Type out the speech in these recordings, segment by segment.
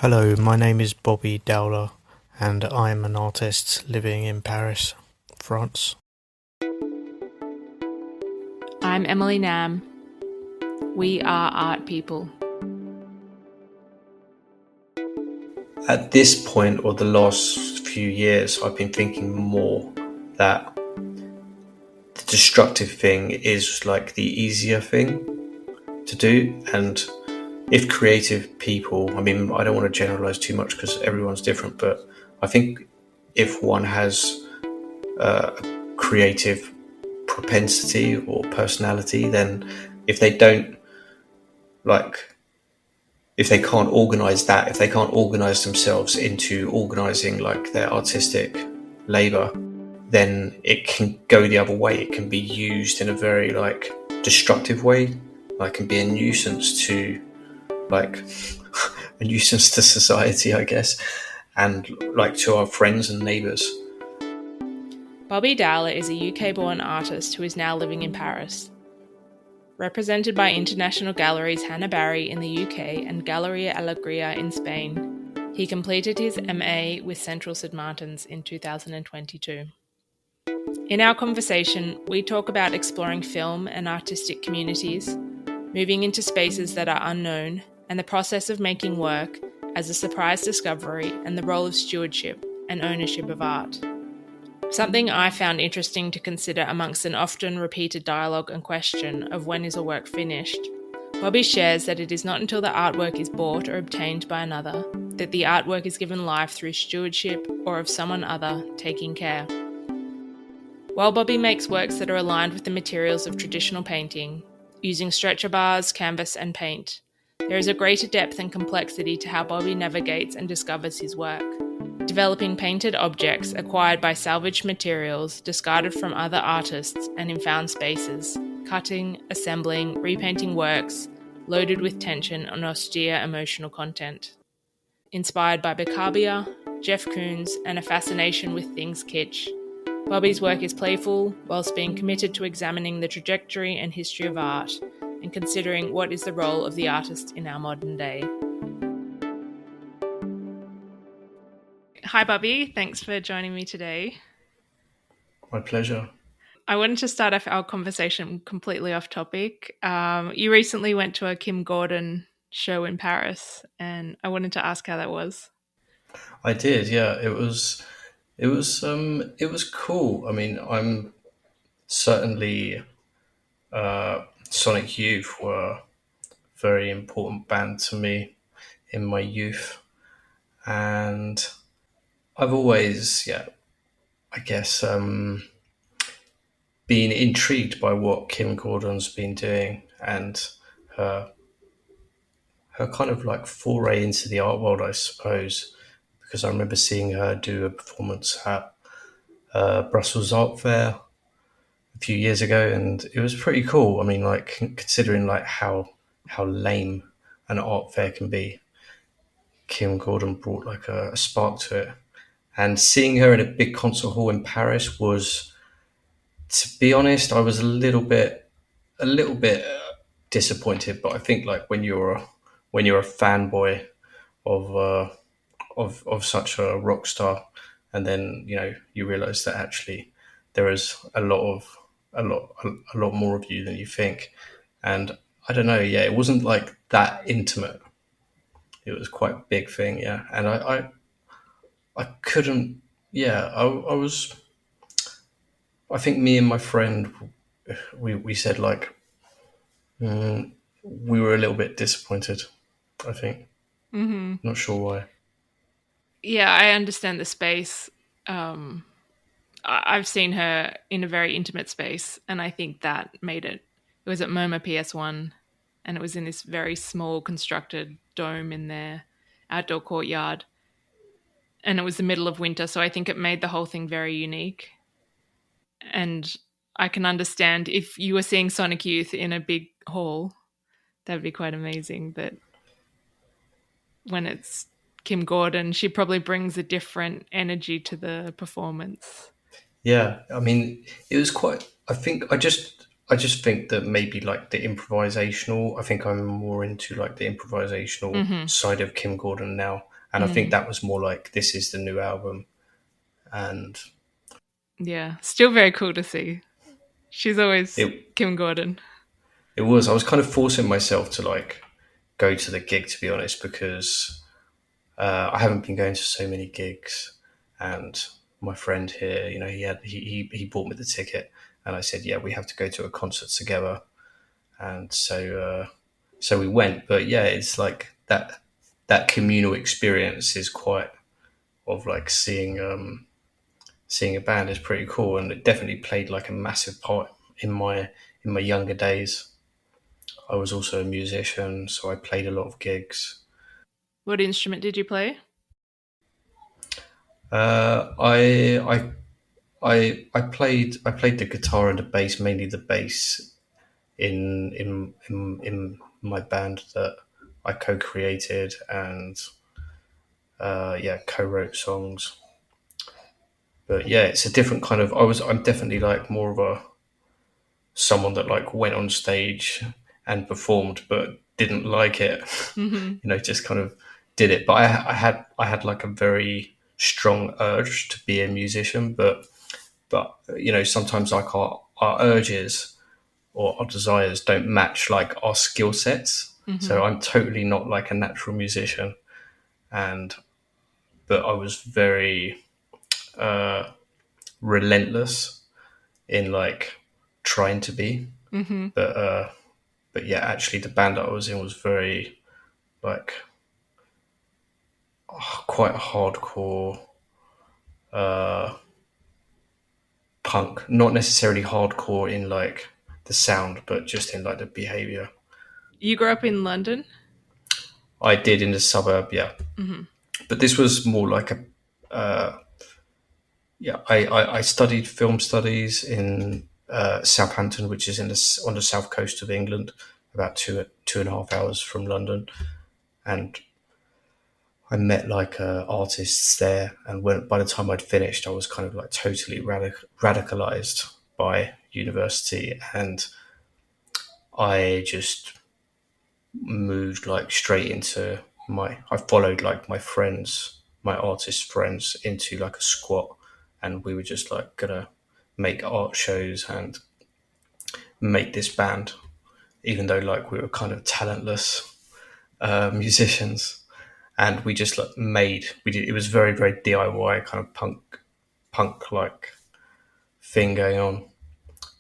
Hello, my name is Bobby Dowler, and I'm an artist living in Paris, France. I'm Emily Nam. We are art people. At this point, or the last few years, I've been thinking more that the destructive thing is like the easier thing to do. And if creative people, I mean, I don't want to generalize too much because everyone's different, but I think if one has a creative propensity or personality, then if they don't like if they can't organize that, if they can't organize themselves into organizing like their artistic labor, then it can go the other way. It can be used in a very like destructive way. Like can be a nuisance to like a nuisance to society, I guess, and like to our friends and neighbors. Bobby Dowler is a UK-born artist who is now living in Paris. Represented by international galleries Hannah Barry in the UK and Galeria Alegria in Spain, he completed his MA with Central St Martins in 2022. In our conversation, we talk about exploring film and artistic communities, moving into spaces that are unknown, and the process of making work as a surprise discovery and the role of stewardship and ownership of art. Something I found interesting to consider amongst an often repeated dialogue and question of when is a work finished. Bobby shares that it is not until the artwork is bought or obtained by another that the artwork is given life through stewardship or of someone other taking care. While Bobby makes works that are aligned with the materials of traditional painting, using stretcher bars, canvas, and paint, there is a greater depth and complexity to how Bobby navigates and discovers his work. Developing painted objects acquired by salvaged materials discarded from other artists and in found spaces, cutting, assembling, repainting works loaded with tension and austere emotional content. Inspired by Picabia, Jeff Koons, and a fascination with things kitsch, Bobby's work is playful whilst being committed to examining the trajectory and history of art and considering what is the role of the artist in our modern day. Hi, Bobby. Thanks for joining me today. My pleasure. I wanted to start off our conversation completely off topic. You recently went to a Kim Gordon show in Paris, and I wanted to ask how that was. I did, yeah. It was cool. I mean, I'm certainly Sonic Youth were a very important band to me in my youth, and I've always, yeah, I guess, been intrigued by what Kim Gordon's been doing and her her kind of like foray into the art world, I suppose, because I remember seeing her do a performance at Brussels Art Fair a few years ago, and it was pretty cool. I mean, like considering like how lame an art fair can be, Kim Gordon brought like a spark to it. And seeing her in a big concert hall in Paris was, to be honest, I was a little bit disappointed. But I think like when you're a fanboy of of such a rock star, and then you realize that actually there is a lot more of you than you think, and I don't know, yeah, it wasn't like that intimate. It was quite a big thing, yeah, and I couldn't, yeah, I think me and my friend, we said like, we were a little bit disappointed, I think. Mm-hmm. Not sure why. Yeah, I understand the space. Um, I've seen her in a very intimate space, and I think that made it. It was at MoMA PS1, and it was in this very small constructed dome in their outdoor courtyard, and it was the middle of winter, so I think it made the whole thing very unique. And I can understand if you were seeing Sonic Youth in a big hall, that'd be quite amazing. But when it's Kim Gordon, she probably brings a different energy to the performance. Yeah, I mean, it was quite. I just think that maybe like the improvisational. I think I'm more into like the improvisational Mm-hmm. side of Kim Gordon now, And I think that was more like, this is the new album. And Yeah, still very cool to see. She's always it Kim Gordon. it was, I was kind of forcing myself to like go to the gig, to be honest, because I haven't been going to so many gigs. And my friend here, you know, he bought me the ticket, and I said, yeah, we have to go to a concert together. And so we went. But yeah, it's like that communal experience is quite of like seeing a band is pretty cool, and it definitely played like a massive part in my younger days. I was also a musician, so I played a lot of gigs. What instrument did you play? Uh, I I I played the guitar and the bass, mainly the bass in my band that I co-created, and yeah, co-wrote songs. But yeah, it's a different kind of. I'm definitely like more of a someone that like went on stage and performed, but didn't like it. Hmm. You know, just kind of did it. But I had like a very strong urge to be a musician, but you know, sometimes like our urges or our desires don't match like our skill sets. Hmm. So I'm totally not like a natural musician, and but I was very relentless in like trying to be. Hmm. But yeah, actually, the band that I was in was very like quite hardcore punk. Not necessarily hardcore in like the sound, but just in like the behavior. You grew up in London? I did in the suburb, yeah, Hmm. but this was more like a yeah. I studied film studies in Southampton, which is on the south coast of England, about 2.5 hours from London, and I met like artists there, and by the time I'd finished, I was kind of like totally radicalized by university, and I just moved like straight into I followed like my artist friends into like a squat, and we were just like gonna make art shows and make this band, even though like we were kind of talentless musicians, and we just like we did, it was very very DIY kind of punk like thing going on.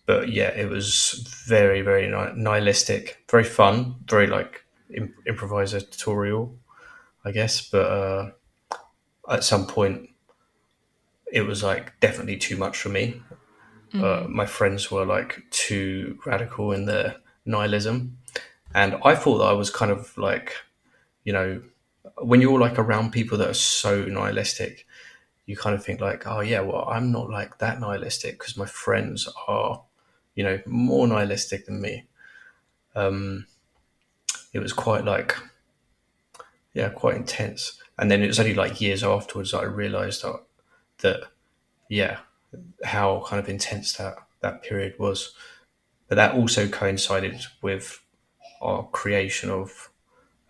But yeah, it was very very nihilistic, very fun, very like improvisatorial, I guess. But at some point, it was like definitely too much for me. Hmm. My friends were like too radical in their nihilism, and I thought that I was kind of like, you know, when you're like around people that are so nihilistic, you kind of think like, oh yeah, well, I'm not like that nihilistic because my friends are, you know, more nihilistic than me. It was quite like, yeah, quite intense. And then it was only like years afterwards that I realized that yeah, how kind of intense that period was. But that also coincided with our creation of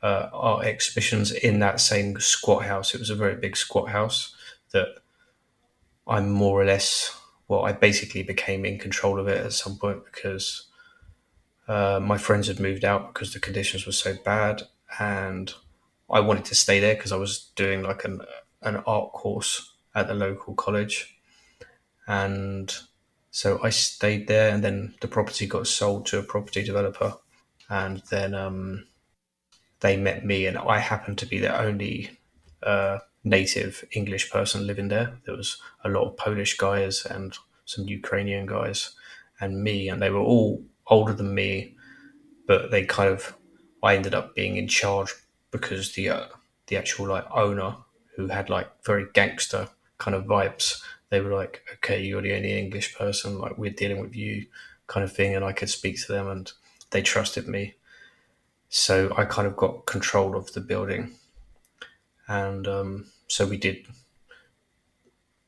art exhibitions in that same squat house. It was a very big squat house that I'm more or less, well, I basically became in control of it at some point because my friends had moved out because the conditions were so bad, and I wanted to stay there because I was doing like an art course at the local college, and so I stayed there, and then the property got sold to a property developer, and then they met me, and I happened to be the only native English person living there. There was a lot of Polish guys and some Ukrainian guys, and me, and they were all older than me, but they kind of, I ended up being in charge because the actual like owner, who had like very gangster kind of vibes, they were like, okay, you're the only English person, like we're dealing with you, kind of thing, and I could speak to them, and they trusted me, so I kind of got control of the building, and so we did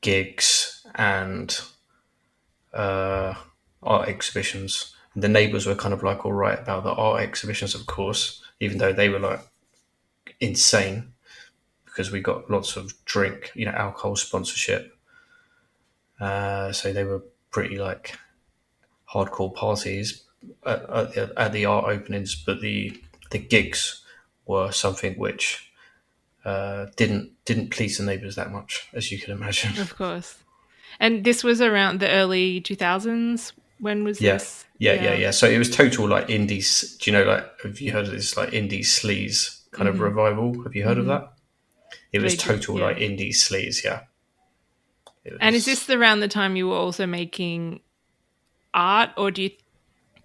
gigs and art exhibitions. The neighbours were kind of like all right about the art exhibitions, of course, even though they were like insane because we got lots of drink, alcohol sponsorship. So they were pretty like hardcore parties at the art openings, but the gigs were something which didn't please the neighbours that much, as you can imagine. Of course. And this was around the early 2000s. When was Yeah, this? yeah, yeah, Yeah. yeah. So it was total like indie. Do you know, like, have you heard of this like indie sleaze kind of Mhm. revival? Have you heard of Mhm. that? It was Vaguely, total like yeah. indie sleaze. Yeah, it And is this was. around the time you were also making art, or did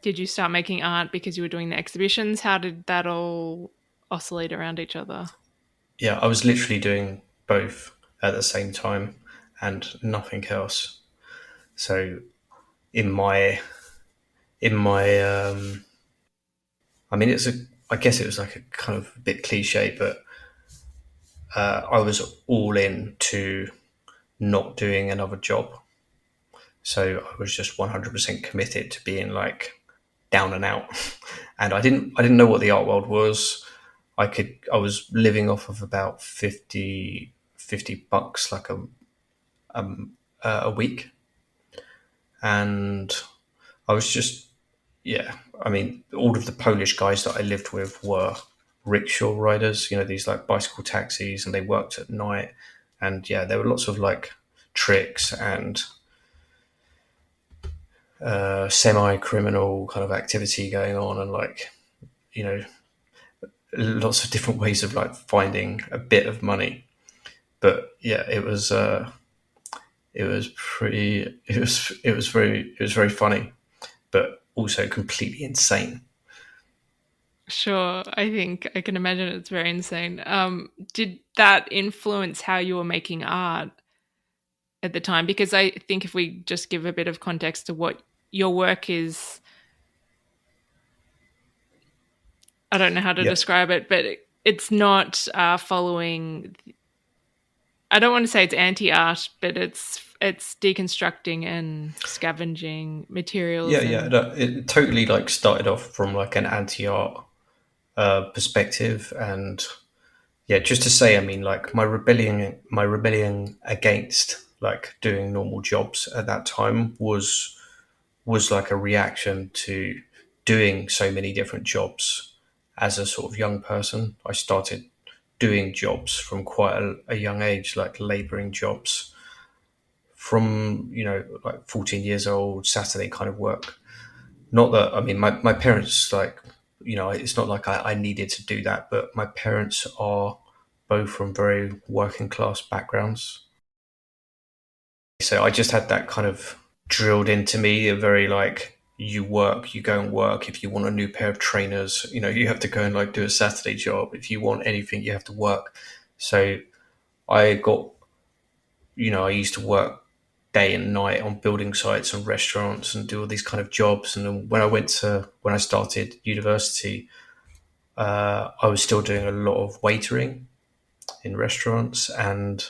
you start making art because you were doing the exhibitions? How did that all oscillate around each other? Yeah, I was literally doing both at the same time and nothing else. So in my in my, I mean, I guess it was like a kind of a bit cliche, but I was all in to not doing another job. So I was just 100% committed to being like down and out. And I didn't know what the art world was. I was living off of about 50 bucks like a week. And I was just, yeah, I mean, all of the Polish guys that I lived with were rickshaw riders, these like bicycle taxis, and they worked at night. And yeah, there were lots of like tricks and semi-criminal kind of activity going on, and like, you know, lots of different ways of like finding a bit of money. But yeah, it was pretty, it was very funny, but also completely insane. Sure, I think I can imagine it's very insane. Did that influence how you were making art at the time? Because I think if we just give a bit of context to what your work is, I don't know how to Yeah, describe it, but it's not following. I don't want to say it's anti-art, but it's deconstructing and scavenging yeah, materials yeah. and No, it totally like started off from like an anti-art perspective, and yeah, just to say, I mean, like my rebellion against like doing normal jobs at that time was like a reaction to doing so many different jobs as a sort of young person. I started doing jobs from quite a young age, like labouring jobs from, like 14 years old, Saturday kind of work. Not that, I mean, my parents, like, it's not like I needed to do that, but my parents are both from very working class backgrounds. So I just had that kind of drilled into me, a very like, you work, you go and work. If you want a new pair of trainers, you have to go and like do a Saturday job. If you want anything, you have to work. So I got, I used to work day and night on building sites and restaurants and do all these kind of jobs. And then when I started university, I was still doing a lot of waitering in restaurants, and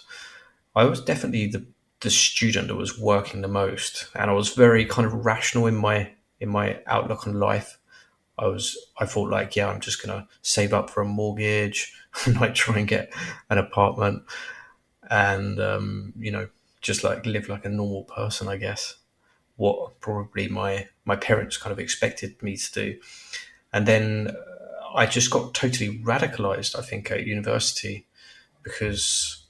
I was definitely the student that was working the most, and I was very kind of rational in my outlook on life. I thought like, yeah, I'm just gonna save up for a mortgage and like try and get an apartment, and just like live like a normal person, I guess. What probably my parents kind of expected me to do. And then I just got totally radicalized, I think, at university, because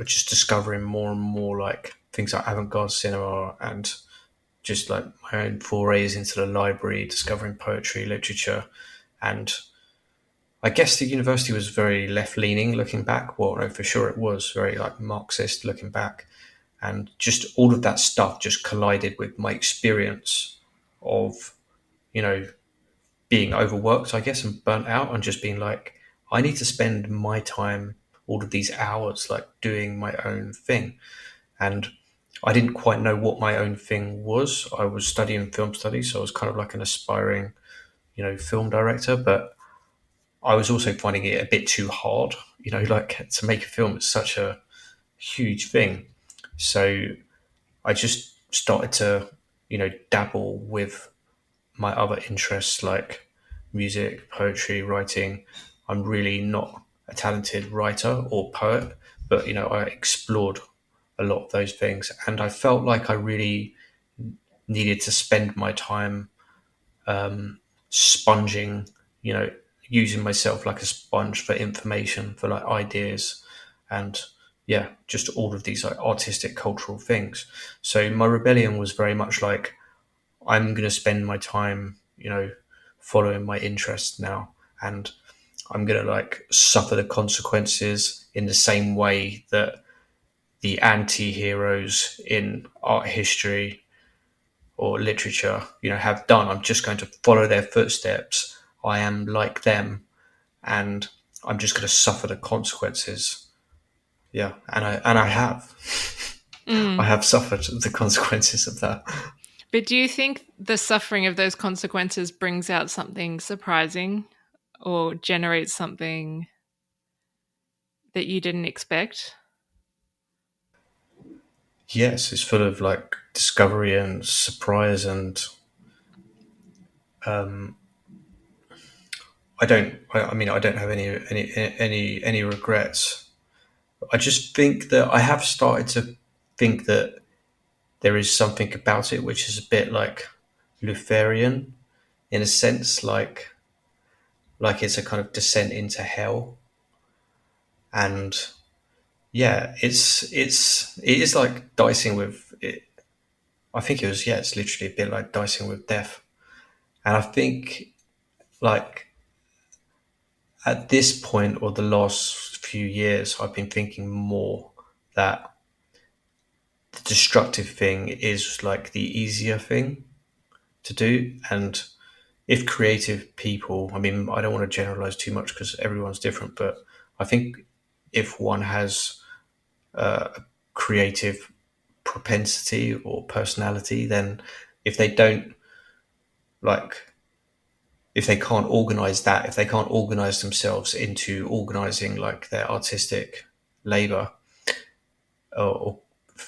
just discovering more and more like things like avant-garde cinema, and just like my own forays into the library, discovering poetry, literature. And I guess the university was very left-leaning looking back. Well, no, for sure it was very like Marxist looking back, and just all of that stuff just collided with my experience of, you know being overworked, I guess, and burnt out, and just being like, I need to spend my time, all of these hours, like doing my own thing. And I didn't quite know what my own thing was. I was studying film studies, so I was kind of like an aspiring, film director, but I was also finding it a bit too hard. Like, to make a film is such a huge thing. So I just started to, dabble with my other interests like music, poetry, writing. I'm really not. a talented writer or poet, but I explored a lot of those things, and I felt like I really needed to spend my time sponging, you know, using myself like a sponge for information, for like ideas, and yeah, just all of these like artistic, cultural things. So my rebellion was very much like, I'm going to spend my time, following my interests now, and I'm going to like suffer the consequences in the same way that the anti-heroes in art history or literature, have done. I'm just going to follow their footsteps. I am like them, and I'm just going to suffer the consequences. Yeah, and I have, I Mm. have suffered the consequences of that. But do you think the suffering of those consequences brings out something surprising or generates something that you didn't expect? Yes, it's full of like discovery and surprise, and I don't. I mean, I don't have any regrets. I just think that I have started to think that there is something about it which is a bit like Luciferian in a sense, like it's a kind of descent into hell, and yeah, it is like dicing with it. I think it's literally a bit like dicing with death, and I think like at this point or the last few years, I've been thinking more that the destructive thing is like the easier thing to do, and if creative people, I mean, I don't want to generalize too much because everyone's different, but I think if one has a creative propensity or personality, then if they don't like, if they can't organize that, if they can't organize themselves into organizing like their artistic labor or,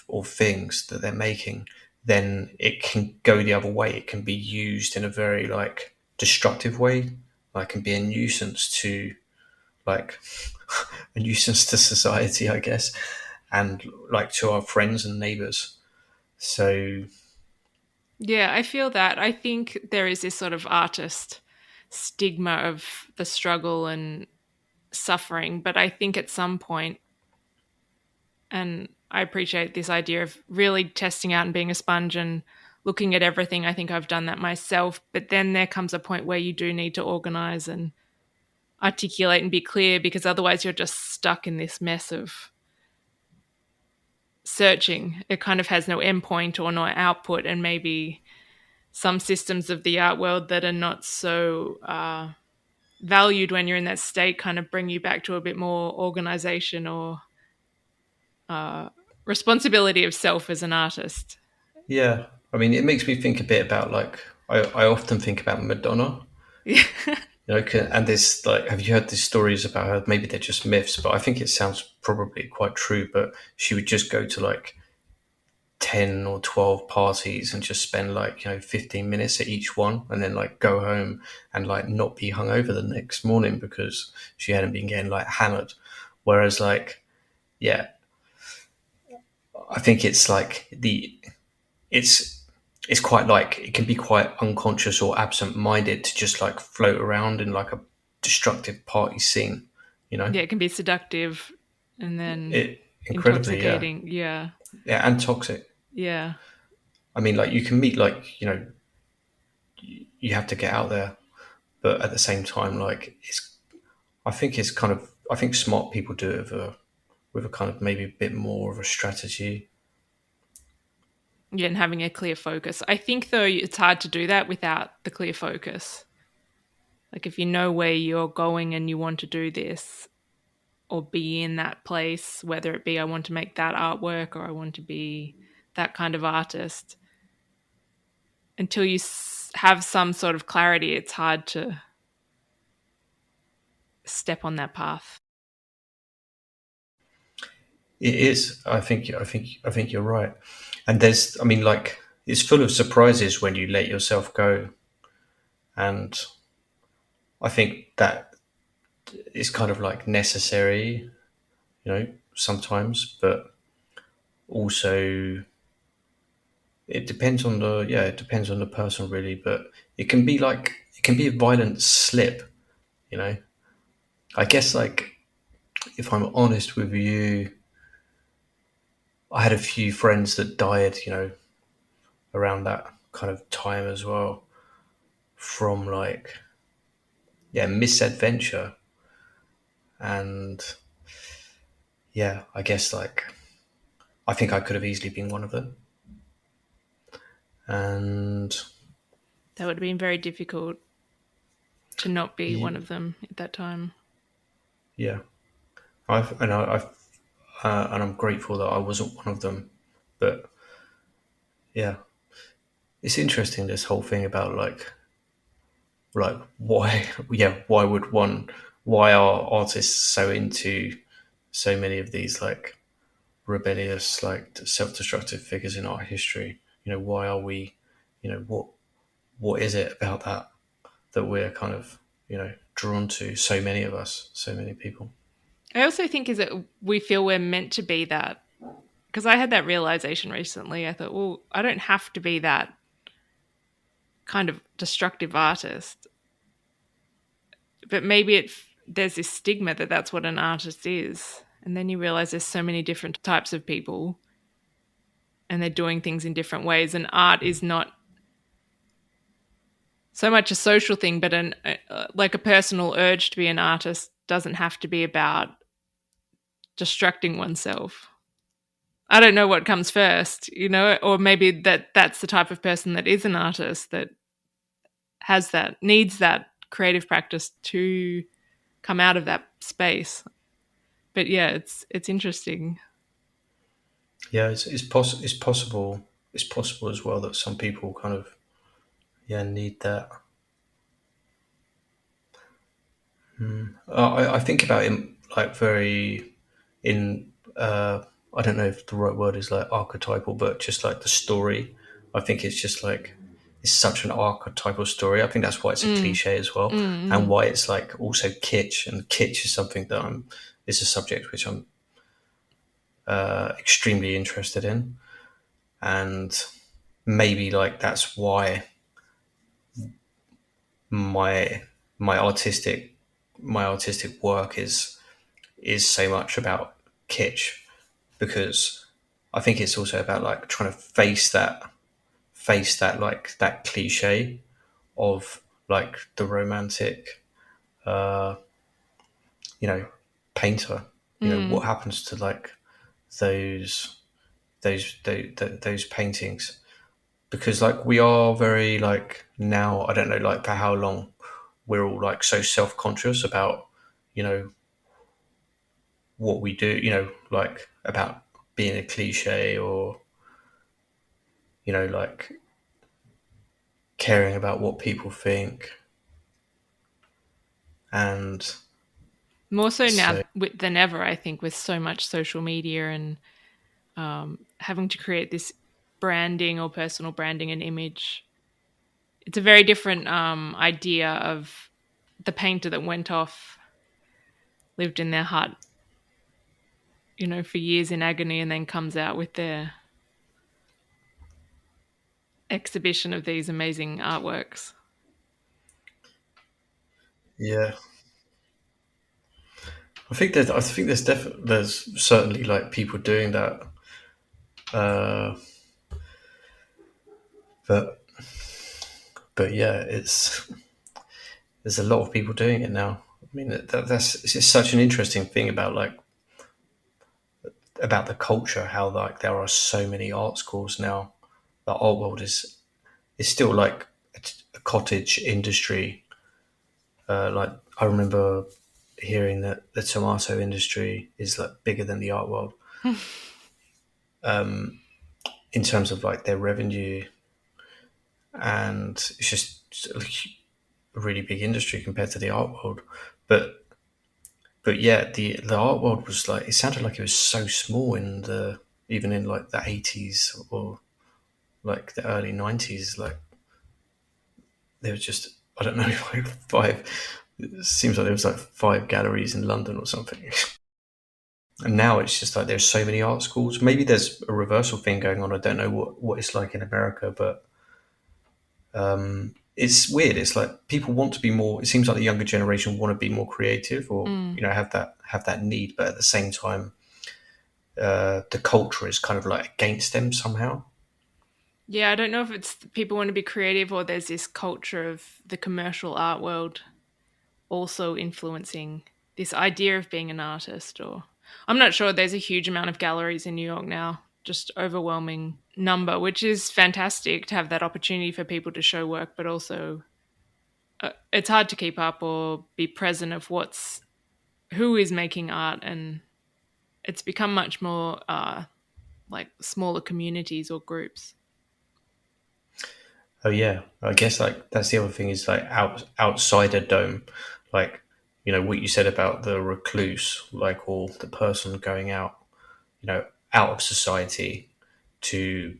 or things that they're making, then it can go the other way. It can be used in a very like destructive way. Like, can be a nuisance to like a nuisance to society, I guess, and like to our friends and neighbors. So Yeah, I feel that. I think there is this sort of artist stigma of the struggle and suffering, but I think at some point, and I appreciate this idea of really testing out and being a sponge and looking at everything. I think I've done that myself, but then there comes a point where you do need to organize and articulate and be clear, because otherwise you're just stuck in this mess of searching. It kind of has no endpoint or no output, and maybe some systems of the art world that are not so valued when you're in that state kind of bring you back to a bit more organization or uh, responsibility of self as an artist. yeah, I mean, it makes me think a bit about like I often think about Madonna. Yeah. And this like, have you heard these stories about her? Maybe they're just myths, but I think it sounds probably quite true. But she would just go to like 10 or 12 parties and just spend like 15 minutes at each one, and then like go home and like not be hungover the next morning because she hadn't been getting like hammered. Whereas like, yeah, I think it's like it's it's quite like, it can be quite unconscious or absent-minded to just like float around in like a destructive party scene, you know. Yeah, it can be seductive and then It incredibly, yeah, intoxicating. Yeah. yeah, and toxic. Yeah. I mean, like, you can meet like, you have to get out there, but at the same time, like, I think it's kind of, I think smart people do it with a kind of maybe a bit more of a strategy. Yeah, and having a clear focus. I think, though, it's hard to do that without the clear focus. Like, if you know where you're going and you want to do this or be in that place, whether it be I want to make that artwork or I want to be that kind of artist, until you have some sort of clarity, it's hard to step on that path. It is. I think you're right. And there's, I mean, like, it's full of surprises when you let yourself go. And I think that it's kind of like necessary, sometimes, but also it depends on the person really, but it can be a violent slip, you know. I guess like if I'm honest with you, I had a few friends that died, around that kind of time as well from like misadventure. And yeah, I guess like I think I could have easily been one of them. And That would have been very difficult to not be one y- of them at that time. yeah, and I'm grateful that I wasn't one of them. But yeah, it's interesting this whole thing about like why why are artists so into so many of these like rebellious, like self-destructive figures in art history? Why are we? What is it about that we're kind of drawn to? So many of us, so many people. I also think is that we feel we're meant to be that. Because I had that realization recently. I thought, well, I don't have to be that kind of destructive artist, but maybe there's this stigma that that's what an artist is, and then you realize there's so many different types of people, and they're doing things in different ways. And art is not so much a social thing, but like a personal urge to be an artist doesn't have to be about destructing oneself. I don't know what comes first, or maybe that's the type of person that is an artist that needs that creative practice to come out of that space. But yeah, it's interesting. Yeah, it's possible. It's possible as well that some people kind of need that. I think about it like very in I don't know if the right word is like archetypal, but just like the story. I think it's just like it's such an archetypal story. I think that's why it's a Mm, cliche as well, mm, and mm. why it's like also kitsch. And kitsch is something that it's a subject which I'm extremely interested in, and maybe like that's why my my artistic my artistic work is so much about kitsch, because I think it's also about like trying to face that like that cliche of like the romantic uh you know painter. Mm. What happens to like those those paintings, because like we are very like now, I don't know like for how long we're all like so self-conscious about you know what we do, like about being a cliche, or like caring about what people think. And More so so now than ever, I think, with so much social media and having to create this branding or personal branding and image. It's a very different idea of the painter that went off, lived in their hut, for years in agony, and then comes out with their exhibition of these amazing artworks. yeah, I think there's certainly like people doing that, uh, but yeah, there's a lot of people doing it now. I mean, that's it's just such an interesting thing about like about the culture, how like there are so many art schools now. The art world is still like a cottage industry. Like I remember hearing that the tomato industry is like bigger than the art world in terms of like their revenue, and it's just a really big industry compared to the art world. But yeah, the art world was like, it sounded like it was so small in the even in like the 80s or like the early 90s. Like there was just, I don't know, like It seems like there was like 5 galleries in London or something. And now it's just like there's so many art schools. Maybe there's a reversal thing going on. I don't know what it's like in America, but it's weird. It's like people want to be more. It seems like the younger generation want to be more creative, or Mm. have that need, but at the same time, the culture is kind of like against them somehow. Yeah, I don't know if it's people want to be creative or there's this culture of the commercial art world also influencing this idea of being an artist. Or I'm not sure. There's a huge amount of galleries in New York now, just overwhelming number, which is fantastic to have that opportunity for people to show work, but also it's hard to keep up or be present of who is making art, and it's become much more like smaller communities or groups. Oh yeah, I guess like that's the other thing is like outside a dome, like what you said about the recluse, like or the person going out, out of society to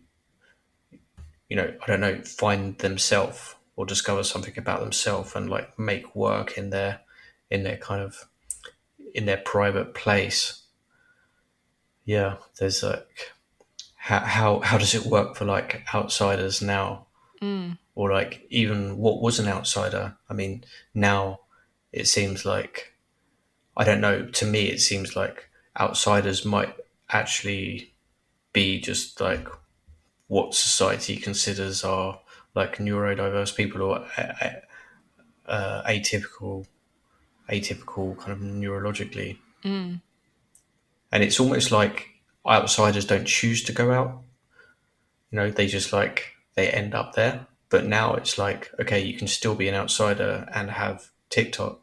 I don't know, find themselves or discover something about themselves and like make work in their kind of in their private place. Yeah, there's like how does it work for like outsiders now, Mm, or like even what was an outsider? I mean, now it seems like I don't know. To me, it seems like outsiders might actually be just like what society considers are like neurodiverse people or atypical kind of neurologically. mm. And it's almost like outsiders don't choose to go out. They just like they end up there. But now it's like, okay, you can still be an outsider and have TikTok.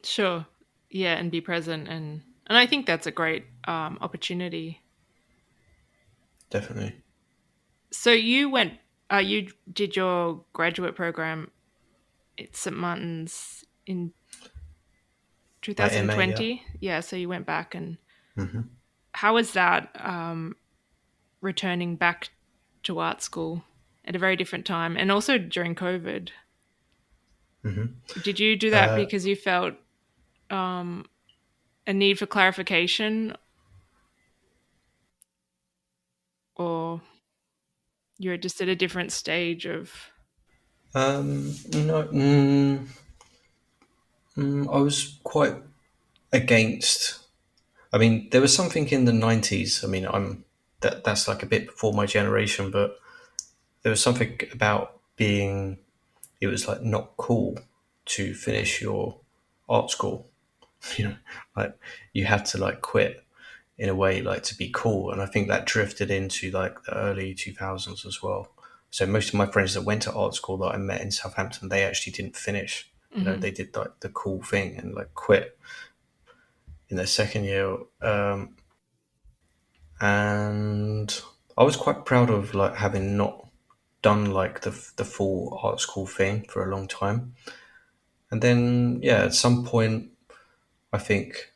Sure. Yeah, and be present, and I think that's a great opportunity. Definitely. So you did your graduate program at St Martin's in My MA, yeah. 2020. Yeah, so you went back, and Hmm. how was that returning back to art school at a very different time, and also during COVID? Hmm. Did you do that Uh, because you felt um, a need for clarification, or you're just at a different stage of? no, I was quite against. I mean, there was something in the '90s. I mean, that's like a bit before my generation, but there was something about being. It was like not cool to finish your art school. You know, like you had to like quit in a way, like to be cool. And I think that drifted into like the early 2000s as well. So most of my friends that went to art school that I met in Southampton, they actually didn't finish. Mhm. They did like the cool thing and like quit in their second year. And I was quite proud of like having not done like the full art school thing for a long time. And then yeah, at some point, I think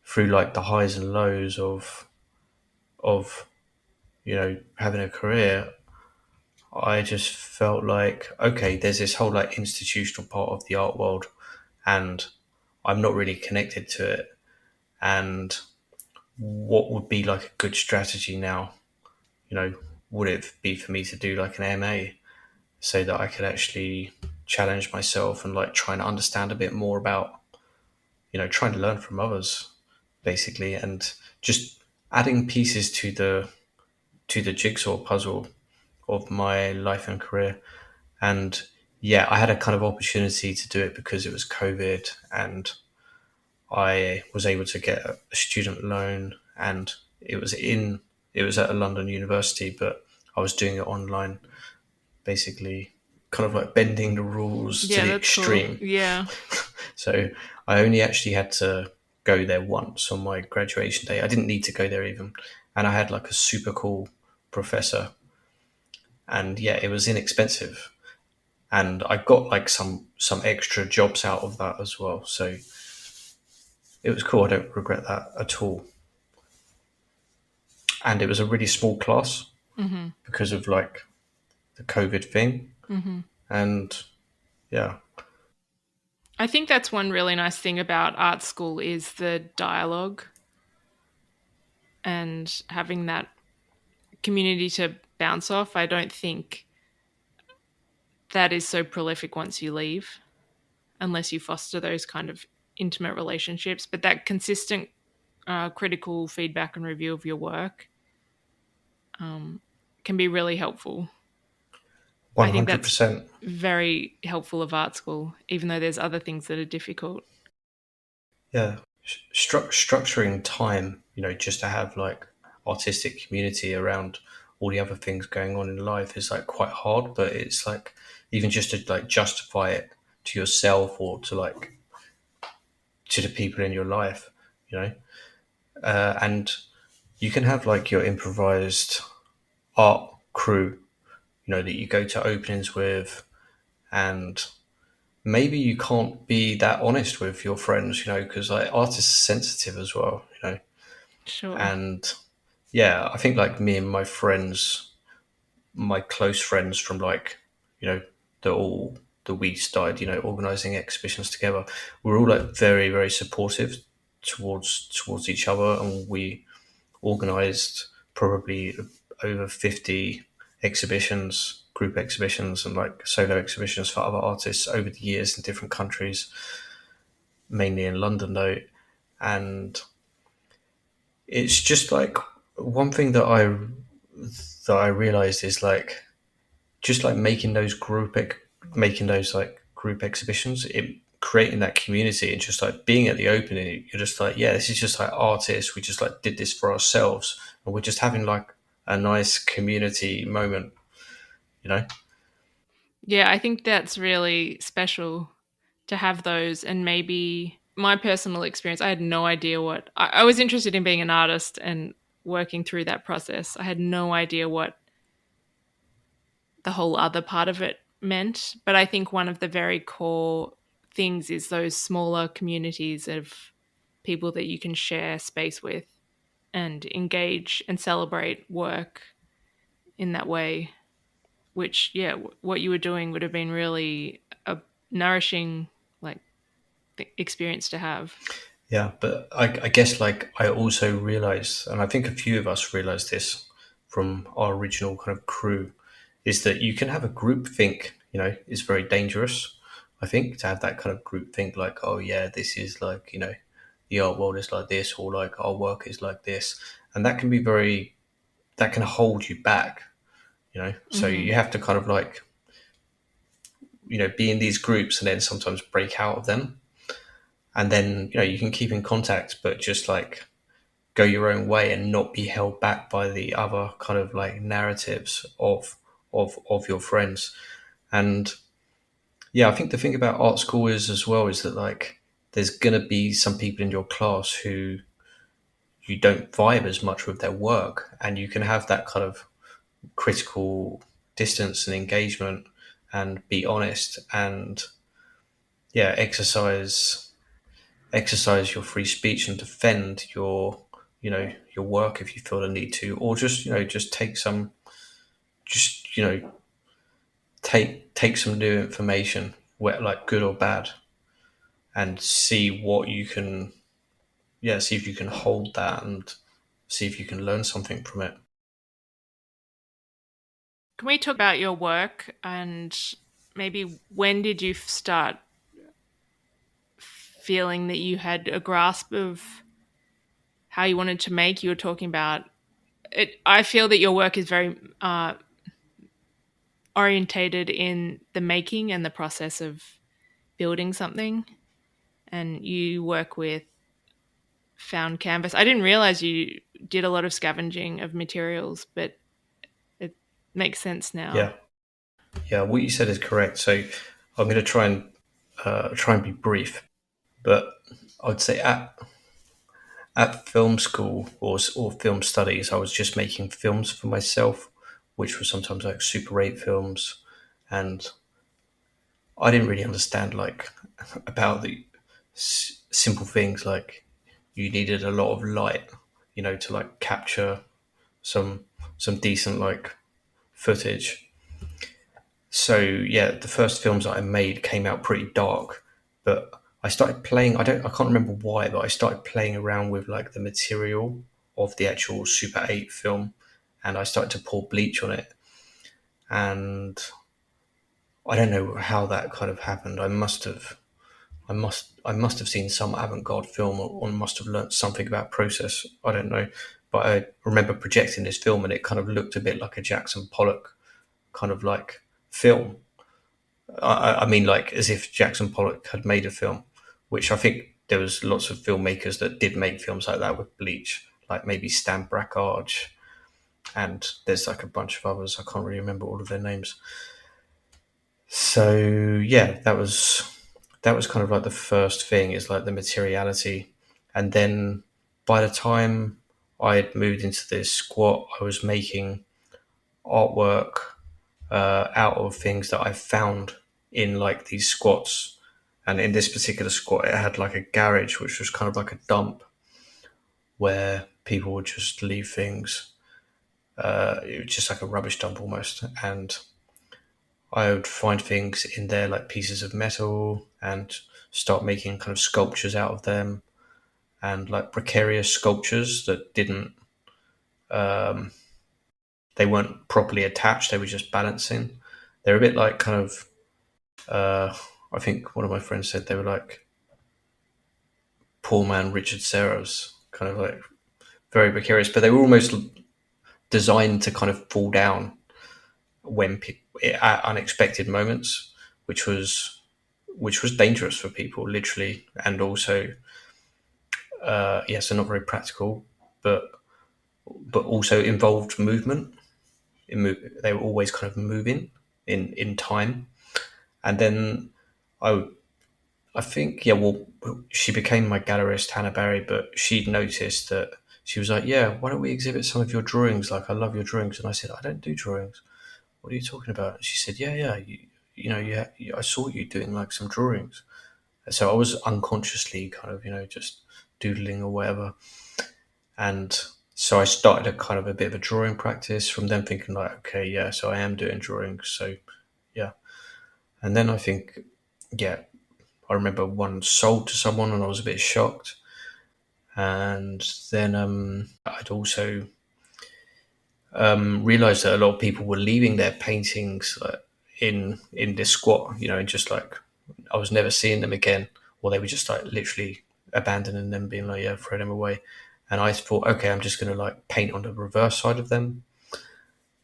through like the highs and lows of having a career, I just felt like okay, there's this whole like institutional part of the art world, and I'm not really connected to it. And what would be like a good strategy now? You know, would it be for me to do like an MA so that I could actually challenge myself and like try and understand a bit more about trying to learn from others basically, and just adding pieces to the jigsaw puzzle of my life and career. And yeah, I had a kind of opportunity to do it because it was COVID, and I was able to get a student loan, and it was at a London university, but I was doing it online, basically, kind of like bending the rules to Yeah, the that's cool. extreme. Yeah. So I only actually had to go there once on my graduation day. I didn't need to go there even, and I had like a super cool professor, and yeah, it was inexpensive, and I got like some extra jobs out of that as well. So it was cool. I don't regret that at all. And it was a really small class Mhm. because of like the COVID thing. Mhm. And yeah, I think that's one really nice thing about art school is the dialogue and having that community to bounce off. I don't think that is so prolific once you leave, unless you foster those kind of intimate relationships. But that consistent critical feedback and review of your work um, can be really helpful. I think that's 100%. very helpful of art school, even though there's other things that are difficult. Yeah. Structuring time, just to have like artistic community around all the other things going on in life is like quite hard, but it's like even just to like justify it to yourself or to like to the people in your life, you know. And you can have like your improvised art crew, that you go to openings with, and maybe you can't be that honest with your friends, because like artists are sensitive as well, Sure. and yeah, I think like me and my friends, my close friends from like, the all the we started, organizing exhibitions together. We're all like very, very supportive towards each other, and we organized probably over 50 exhibitions, group exhibitions, and like solo exhibitions for other artists over the years in different countries, mainly in London though. And it's just like one thing that I realized is like just like making those like group exhibitions, it creating that community and just like being at the opening, you're just like, yeah, this is just like artists. We just like did this for ourselves, and we're just having like a nice community moment, you know? Yeah, I think that's really special to have those. And maybe my personal experience, I had no idea I was interested in being an artist and working through that process. I had no idea what the whole other part of it meant. But I think one of the very core things is those smaller communities of people that you can share space with and engage and celebrate work in that way, which, yeah, what you were doing would have been really a nourishing, like, experience to have. Yeah, but I guess like I also realized, and I think a few of us realized this from our original kind of crew, is that you can have a group think, is very dangerous. I think to have that kind of group think like, oh yeah, this is like, the art world is like this, or like our work is like this. And that can hold you back, So Hmm. you have to kind of like, be in these groups and then sometimes break out of them. And then, you can keep in contact, but just like go your own way and not be held back by the other kind of like narratives of your friends. And yeah, I think the thing about art school is as well is that like there's gonna be some people in your class who you don't vibe as much with their work, and you can have that kind of critical distance and engagement and be honest and yeah, exercise your free speech and defend your work if you feel the need to, or just just take some just take some new information, like good or bad, and see what you can, yeah, see if you can hold that and see if you can learn something from it. Can we talk about your work and maybe when did you start feeling that you had a grasp of how you wanted to make? You were talking about it. I feel that your work is very orientated in the making and the process of building something, and you work with found canvas. I didn't realize you did a lot of scavenging of materials, but it makes sense now. Yeah, yeah, what you said is correct. So I'm going to try and be brief, but I'd say at film school or film studies, I was just making films for myself, which were sometimes like Super 8 films, and I didn't really understand like about the simple things like you needed a lot of light, to like capture some some decent like footage. So yeah, the first films that I made came out pretty dark, but I started playing. I can't remember why, but I started playing around with like the material of the actual Super 8 film, and I started to pour bleach on it. And I don't know how that kind of happened. I must have seen some avant-garde film, or must have learnt something about process. I don't know, but I remember projecting this film, and it kind of looked a bit like a Jackson Pollock kind of like film. I mean, like as if Jackson Pollock had made a film, which I think there was lots of filmmakers that did make films like that with bleach, like maybe Stan Brakhage, and there's like a bunch of others. I can't really remember all of their names. So yeah, that was kind of like the first thing, is like the materiality. And then by the time I had moved into this squat, I was making artwork out of things that I found in like these squats. And in this particular squat, it had like a garage, which was kind of like a dump where people would just leave things. It was just like a rubbish dump almost. And I would find things in there like pieces of metal and start making kind of sculptures out of them, and like precarious sculptures that didn't, they weren't properly attached, they were just balancing. They're a bit like kind of, I think one of my friends said they were like poor man Richard Serra's, kind of like very precarious, but they were almost designed to kind of fall down when at unexpected moments, which was dangerous for people, literally, and also, yeah, so not very practical, but also involved movement. They were always kind of moving in time, and then I I think, yeah, well, she became my gallerist, Hannah Barry, but she'd noticed that. She was like, yeah, why don't we exhibit some of your drawings? Like, I love your drawings. And I said, I don't do drawings. What are you talking about? And she said, yeah, yeah, I saw you doing like some drawings. So I was unconsciously kind of, just doodling or whatever. And so I started a kind of a bit of a drawing practice from them, thinking like, okay, yeah, so I am doing drawings. So yeah. And then I think, yeah, I remember one sold to someone and I was a bit shocked. And then I'd also realized that a lot of people were leaving their paintings in this squat, and just like I was never seeing them again, or they were just like literally abandoning them, being like, yeah, throw them away. And I thought, okay, I'm just going to like paint on the reverse side of them.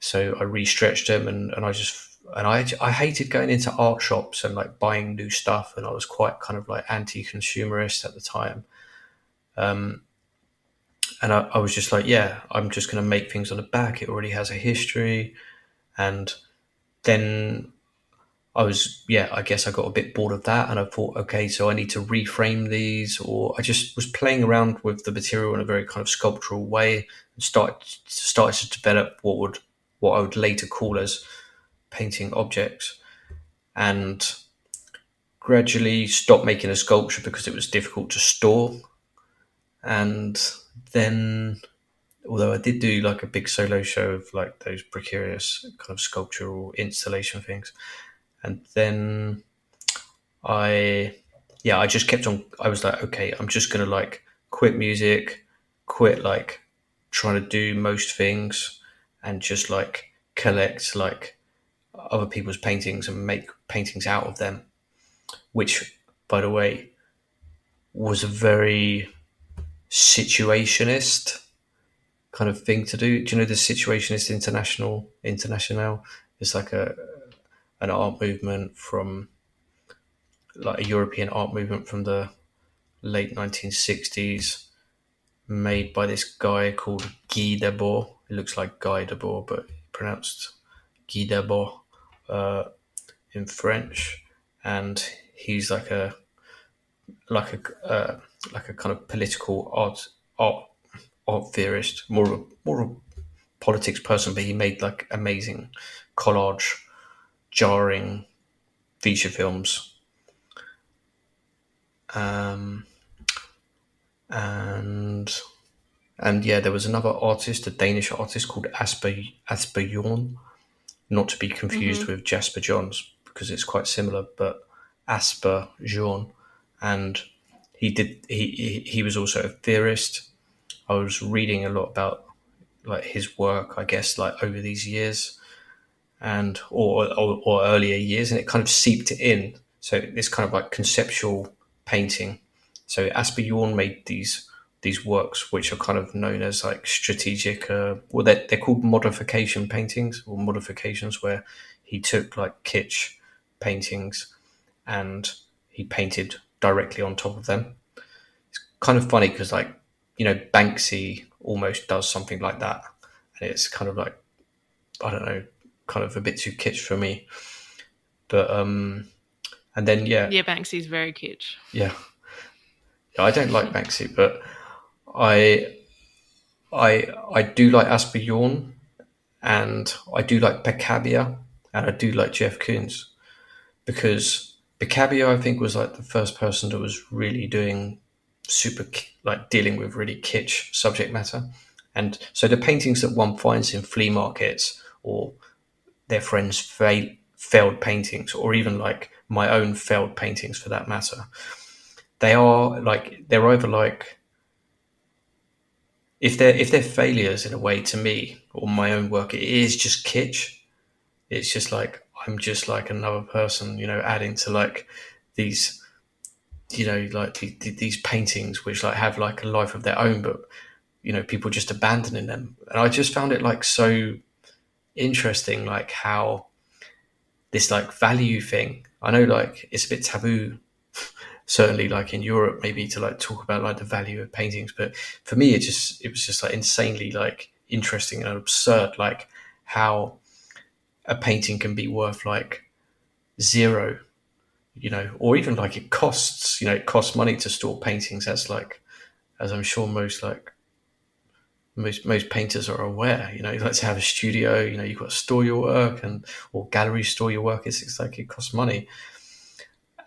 So I re-stretched them, and I hated going into art shops and like buying new stuff, and I was quite kind of like anti-consumerist at the time. And I was just like, yeah, I'm just going to make things on the back. It already has a history. And then I guess I got a bit bored of that. And I thought, okay, so I need to reframe these. Or I just was playing around with the material in a very kind of sculptural way, and started to develop what I would later call as painting objects. And gradually stopped making a sculpture because it was difficult to store. And then, although I did do like a big solo show of like those precarious kind of sculptural installation things, and then I just kept on. I was like, okay, I'm just gonna like quit music, quit like trying to do most things, and just like collect like other people's paintings and make paintings out of them. Which, by the way, was a very situationist kind of thing to do. Do you know the Situationist International? It's like an art movement from like a European art movement from the late 1960s, made by this guy called Guy Debord. It looks like Guy Debord, but pronounced Guy Debord in French, and he's like a like a kind of political art theorist, more of a politics person, but he made like amazing collage, jarring feature films. Um, and yeah, there was another artist, a Danish artist called Asper Jorn, not to be confused with Jasper Johns because it's quite similar, but Asper Jorn. and he was also a theorist. I was reading a lot about like his work, I guess, like over these years and or earlier years, and it kind of seeped in. So this kind of like conceptual painting. So Asper Jorn made these works which are kind of known as like strategic. Well, they're called modification paintings or modifications, where he took like kitsch paintings and he painted directly on top of them. Kind of funny because like Banksy almost does something like that, and it's kind of like I don't know, kind of a bit too kitsch for me. But and then Yeah, Banksy's very kitsch. yeah, I don't like Banksy, but I I do like Asper Jorn, and I do like Picabia, and I do like Jeff Koons, because Picabia I think was like the first person that was really doing like dealing with really kitsch subject matter. And so the paintings that one finds in flea markets or their friends' failed paintings, or even like my own failed paintings for that matter, they're either like, if they're failures in a way to me or my own work, it is just kitsch. It's just like I'm just like another person, adding to like these, like these paintings which like have like a life of their own, but people just abandoning them. And I just found it like so interesting, like how this like value thing. I know like it's a bit taboo, certainly like in Europe, maybe to like talk about like the value of paintings. But for me, it was just like insanely like interesting and absurd, like how a painting can be worth like zero, or even like it costs money to store paintings. That's like, as I'm sure most painters are aware, you like to have a studio, you've got to store your work, and or galleries store your work. It's like it costs money,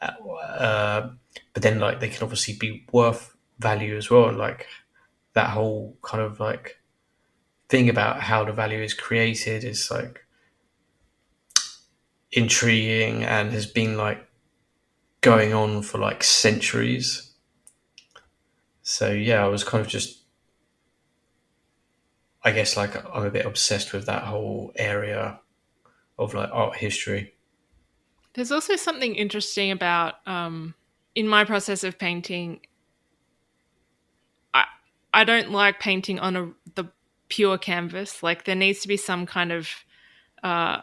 uh, but then like they can obviously be worth value as well. And like that whole kind of like thing about how the value is created is like intriguing and has been like going on for like centuries. So yeah, I was kind of just, I guess like I'm a bit obsessed with that whole area of like art history. There's also something interesting about in my process of painting. I I don't like painting on the pure canvas. Like there needs to be some kind of uh,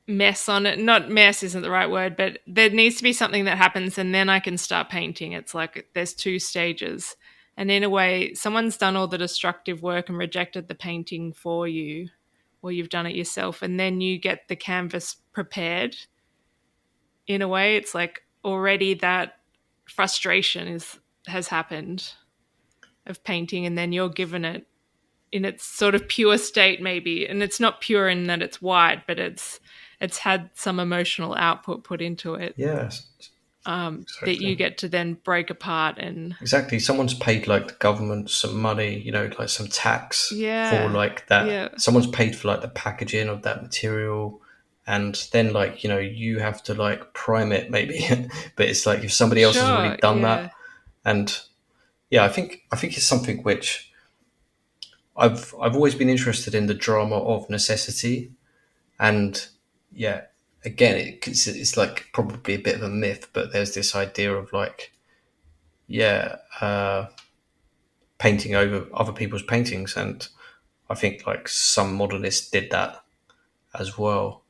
mess on it. Not mess isn't the right word, but there needs to be something that happens, and then I can start painting. It's like there's two stages, and in a way, someone's done all the destructive work and rejected the painting for you, or you've done it yourself, and then you get the canvas prepared. In a way, it's like already that frustration is has happened of painting, and then you're given it in its sort of pure state, maybe. And it's not pure in that it's white, but it's had some emotional output put into it, Yes, that you exactly. get to then break apart. And Exactly. Someone's paid like the government some money, like some tax for yeah, like that. yeah, Someone's paid for like the packaging of that material. And then like, you have to like prime it maybe. But it's like if somebody else has already sure, done yeah. that. And yeah, I think it's something which I've always been interested in, the drama of necessity. And yeah, again, it's like probably a bit of a myth, but there's this idea of like, yeah, painting over other people's paintings. And I think like some modernists did that as well.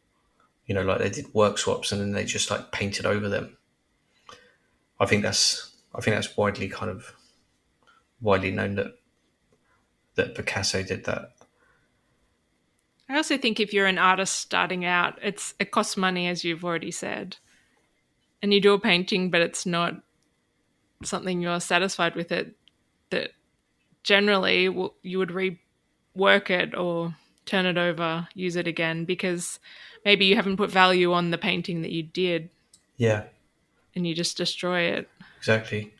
Like they did work swaps and then they just like painted over them. I think that's widely known that Picasso did that. I also think if you're an artist starting out, it costs money, as you've already said, and you do a painting, but it's not something you're satisfied with it. That generally you would rework it or turn it over, use it again, because maybe you haven't put value on the painting that you did Yeah, and you just destroy it. exactly.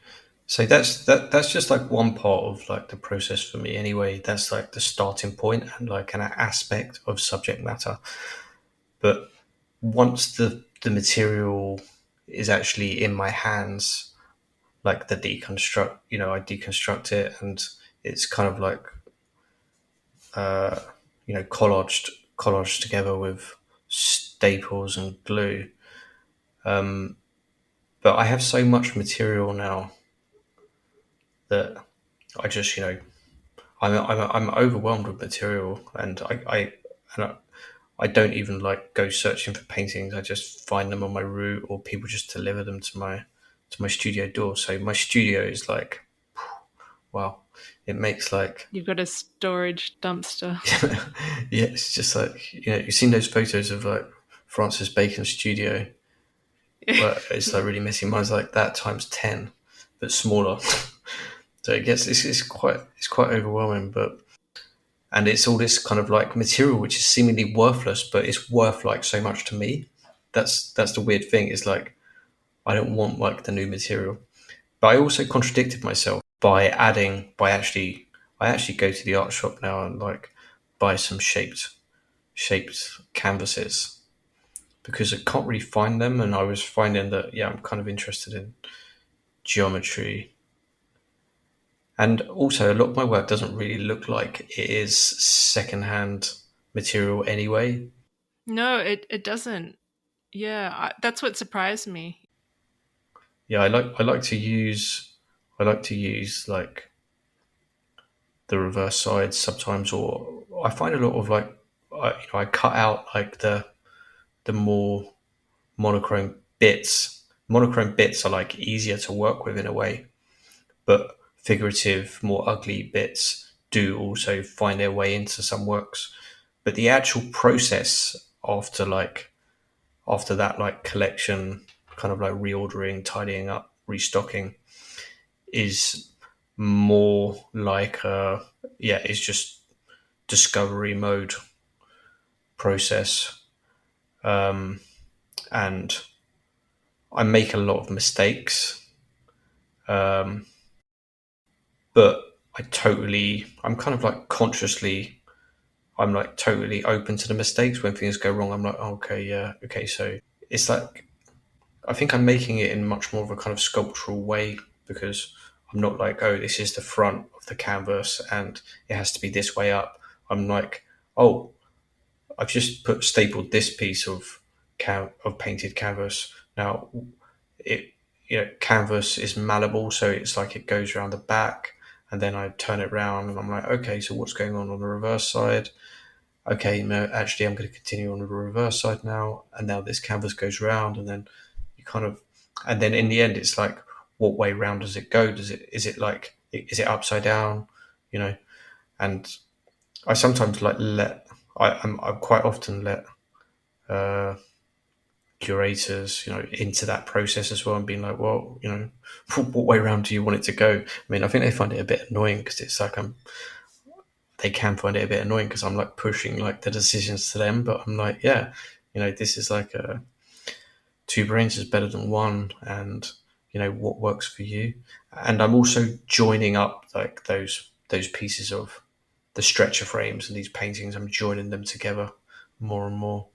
So that's just like one part of like the process for me anyway. That's like the starting point and like an aspect of subject matter. But once the material is actually in my hands, like the deconstruct. I deconstruct it, and it's kind of like collaged together with staples and glue. But I have so much material now that I just, I'm overwhelmed with material, and I don't even like go searching for paintings. I just find them on my route, or people just deliver them to my studio door. So my studio is like, wow, it makes like, You've got a storage dumpster. yeah, it's just like, you've seen those photos of like Francis Bacon's studio, where it's like really messy. Mine's like that times 10, but smaller. So it's quite overwhelming, and it's all this kind of like material which is seemingly worthless, but it's worth like so much to me. That's the weird thing. Is like I don't want like the new material, but I also contradicted myself by adding by actually I actually go to the art shop now and like buy some shaped canvases because I can't really find them, and I was finding that I'm kind of interested in geometry. And also, a lot of my work doesn't really look like it is secondhand material anyway. No, it doesn't. Yeah, that's what surprised me. Yeah, I like to use like the reverse sides sometimes, or I find a lot of like I cut out like the more monochrome bits. Monochrome bits are like easier to work with in a way, but figurative, more ugly bits do also find their way into some works. But the actual process after that like collection, kind of like reordering, tidying up, restocking, is more like it's just discovery mode process. And I make a lot of mistakes, but I'm kind of like consciously, I'm like totally open to the mistakes. When things go wrong, I'm like, oh, okay, yeah, okay. So it's like, I think I'm making it in much more of a kind of sculptural way, because I'm not like, oh, this is the front of the canvas and it has to be this way up. I'm like, oh, I've just stapled this piece of painted canvas. Now, it canvas is malleable, so it's like it goes around the back, and then I turn it around, and I'm like, okay, so what's going on the reverse side? Okay, no, actually, I'm going to continue on the reverse side now, and now this canvas goes round, and then you kind of, and then in the end, it's like, what way round does it go? Is it upside down? You know, and I sometimes like I quite often let uh, curators, into that process as well, and being like, well, what way around do you want it to go? I mean, I think they find it a bit annoying because it's like they can find it a bit annoying because I'm like pushing like the decisions to them, but I'm like, yeah, this is like two brains is better than one, and what works for you. And I'm also joining up like those pieces of the stretcher frames and these paintings. I'm joining them together more and more.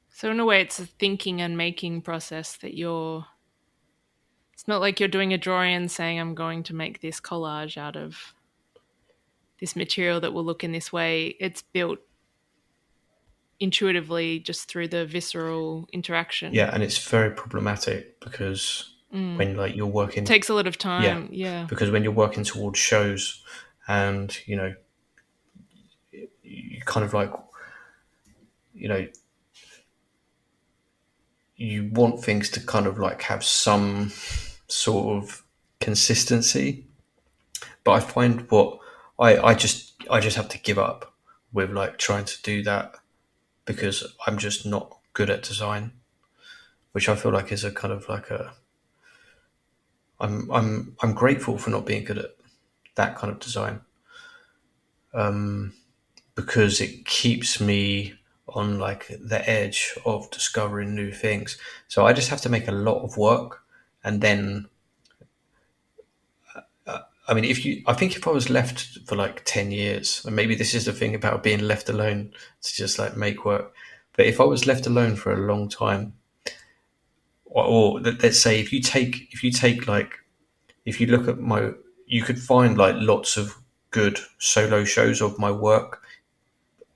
So in a way, it's a thinking and making process that you're. It's not like you're doing a drawing and saying, "I'm going to make this collage out of this material that will look in this way." It's built intuitively just through the visceral interaction. Yeah, and it's very problematic because Mm. when like you're working, Takes a lot of yeah, time. Yeah. because when you're working towards shows, and you kind of like, you know you want things to kind of like have some sort of consistency, but I find what I just have to give up with like trying to do that, because I'm just not good at design, which I feel like is a kind of like a I'm grateful for not being good at that kind of design, because it keeps me on like the edge of discovering new things. So I just have to make a lot of work, and then I mean, I think if I was left for like 10 years, and maybe this is the thing about being left alone to just like make work, but if I was left alone for a long time, or let's say if you take like, if you look at my, you could find like lots of good solo shows of my work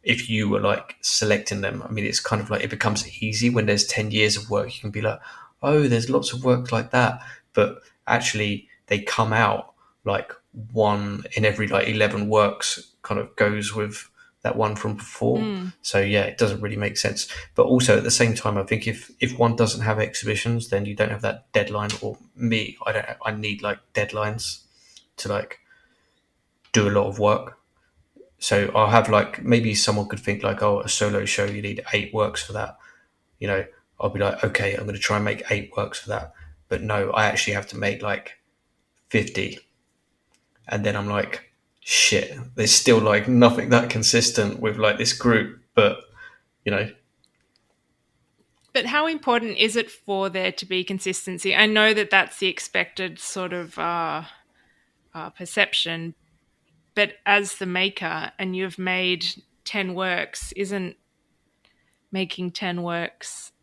if you were like selecting them. I mean, it's kind of like, it becomes easy when there's 10 years of work. You can be like, oh, there's lots of work like that. But actually, they come out like one in every like 11 works kind of goes with that one from before. So yeah, it doesn't really make sense. But also at the same time, I think if one doesn't have exhibitions, then you don't have that deadline. Or me, I need like deadlines to like do a lot of work. So I'll have like, maybe someone could think like, oh, a solo show, you need 8 works for that. You know, I'll be like, okay, I'm going to try and make 8 works for that. But no, I actually have to make like 50. And then I'm like, shit, there's still like nothing that consistent with like this group. But, you know. But how important is it for there to be consistency? I know that that's the expected sort of perception, but as the maker, and you've made 10 works, isn't making 10 works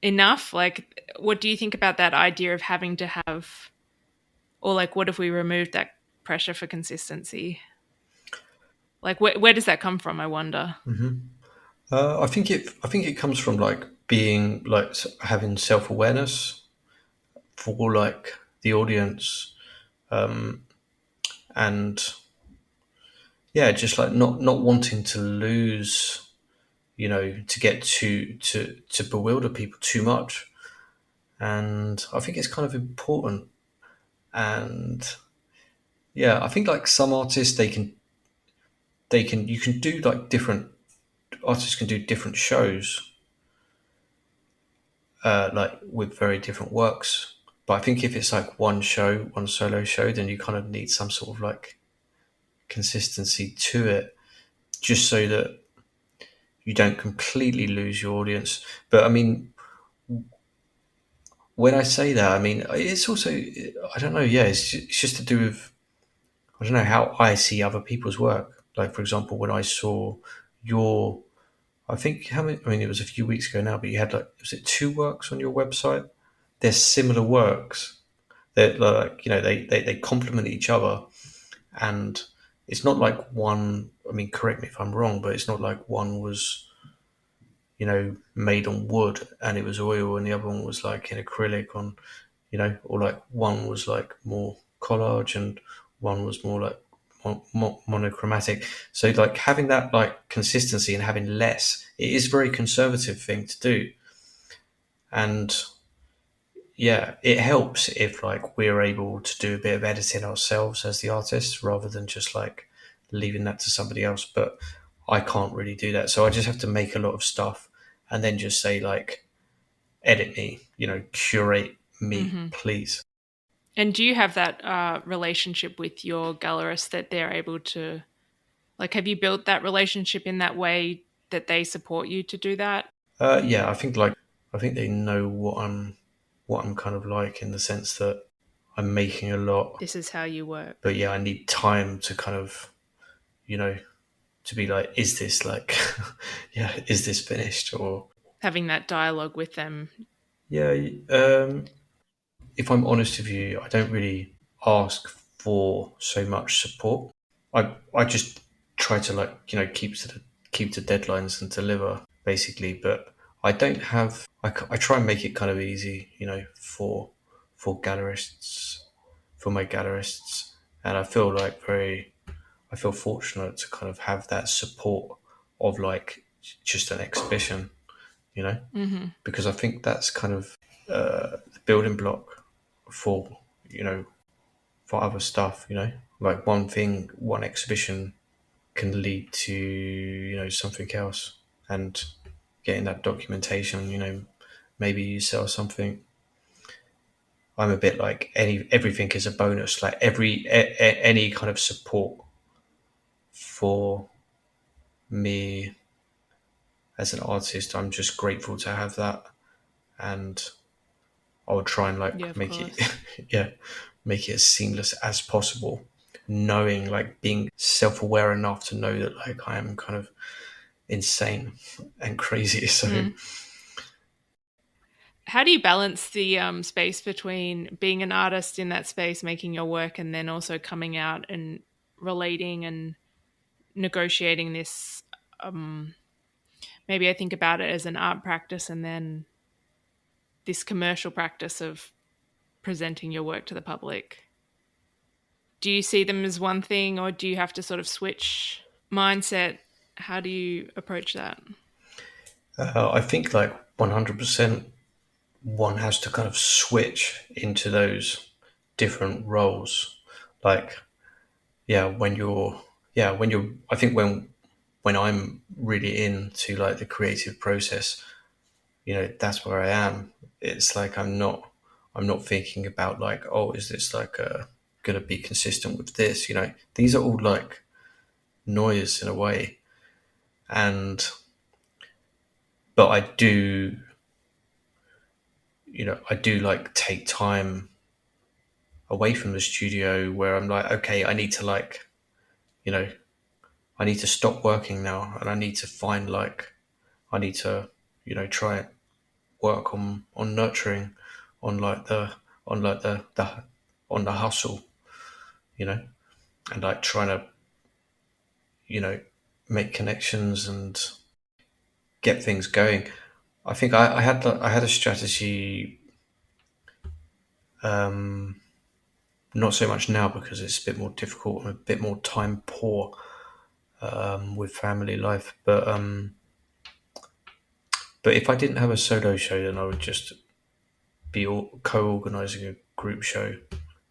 enough? Like, what do you think about that idea of having to have, or like, what if we removed that pressure for consistency? Like, where does that come from, I wonder? I think it comes from like being like having self-awareness for like the audience, and yeah, just like not wanting to lose, to get to bewilder people too much. And I think it's kind of important. And yeah, I think like some artists, you can do like different artists can do different shows, like with very different works. But I think if it's like one show, one solo show, then you kind of need some sort of like consistency to it, just so that you don't completely lose your audience. But I mean, when I say that, I mean, it's also, I don't know, yeah, it's just to do with, I don't know, how I see other people's work. Like, for example, when I saw your, I think, how many, I mean, it was a few weeks ago now, but you had like, was it 2 works on your website? They're similar works. They're like, they complement each other. And it's not like one, I mean, correct me if I'm wrong, but it's not like one was, made on wood and it was oil, and the other one was like in acrylic on, or like one was like more collage and one was more like monochromatic. So like having that like consistency and having less, it is a very conservative thing to do. And yeah, it helps if like we're able to do a bit of editing ourselves as the artists rather than just like leaving that to somebody else. But I can't really do that. So I just have to make a lot of stuff and then just say like, edit me, curate me, please. And do you have that relationship with your gallerist that they're able to, like, have you built that relationship in that way that they support you to do that? Yeah, I think they know what I'm kind of like, in the sense that I'm making a lot, This is how you work. but yeah, I need time to kind of, you know, to be like, is this like, yeah, is this finished? Or Having that dialogue with them. yeah, if I'm honest with you, I don't really ask for so much support. I just try to like, keep to deadlines and deliver basically. But I don't have. I try and make it kind of easy, for gallerists, for my gallerists, and I feel fortunate to kind of have that support of like just an exhibition, because I think that's kind of the building block for you know for other stuff. Like one exhibition can lead to something else, and getting that documentation. Maybe you sell something. I'm a bit like everything is a bonus. Like any kind of support for me as an artist, I'm just grateful to have that, and I would try and Yeah, like of make it, course. yeah, make it as seamless as possible. Knowing, like, being self-aware enough to know that like I am kind of insane and crazy. So How do you balance the space between being an artist in that space, making your work, and then also coming out and relating and negotiating this? Um, Maybe I think about it as an art practice and then this commercial practice of presenting your work to the public. Do you see them as one thing, or do you have to sort of switch mindset? How do you approach that? I think like 100% one has to kind of switch into those different roles. Like, yeah, I think when I'm really into like the creative process, that's where I am. It's like I'm not thinking about like, oh, is this like gonna be consistent with this? These are all like noise in a way. And but I do like take time away from the studio where I'm like, okay, I need to like, you know, I need to stop working now, and I need to find like, I need to, try and work on nurturing, on like the on the hustle, you know, and like trying to, you know, make connections and get things going. I think I had a strategy, um, not so much now because it's a bit more difficult and a bit more time poor with family life. But if I didn't have a solo show, then I would just be co-organizing a group show,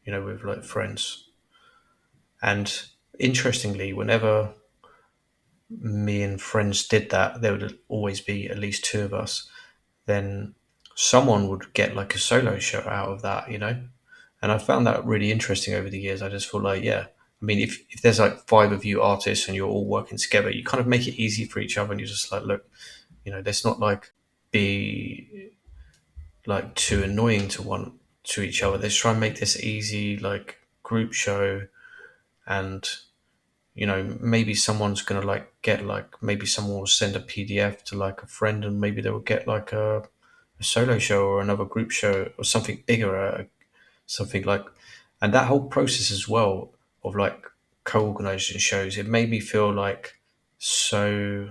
with like friends. And interestingly, whenever me and friends did that, there would always be at least two of us. Then someone would get like a solo show out of that. And I found that really interesting over the years. I just feel like, yeah, I mean, if there's like five of you artists and you're all working together, you kind of make it easy for each other, and you're just like, look, let's not like be like too annoying to each other. Let's try and make this easy, like group show, and maybe someone's gonna like get like maybe someone will send a PDF to like a friend, and maybe they will get like a solo show or another group show or something bigger, something like, and that whole process as well of like co-organizing shows, it made me feel like so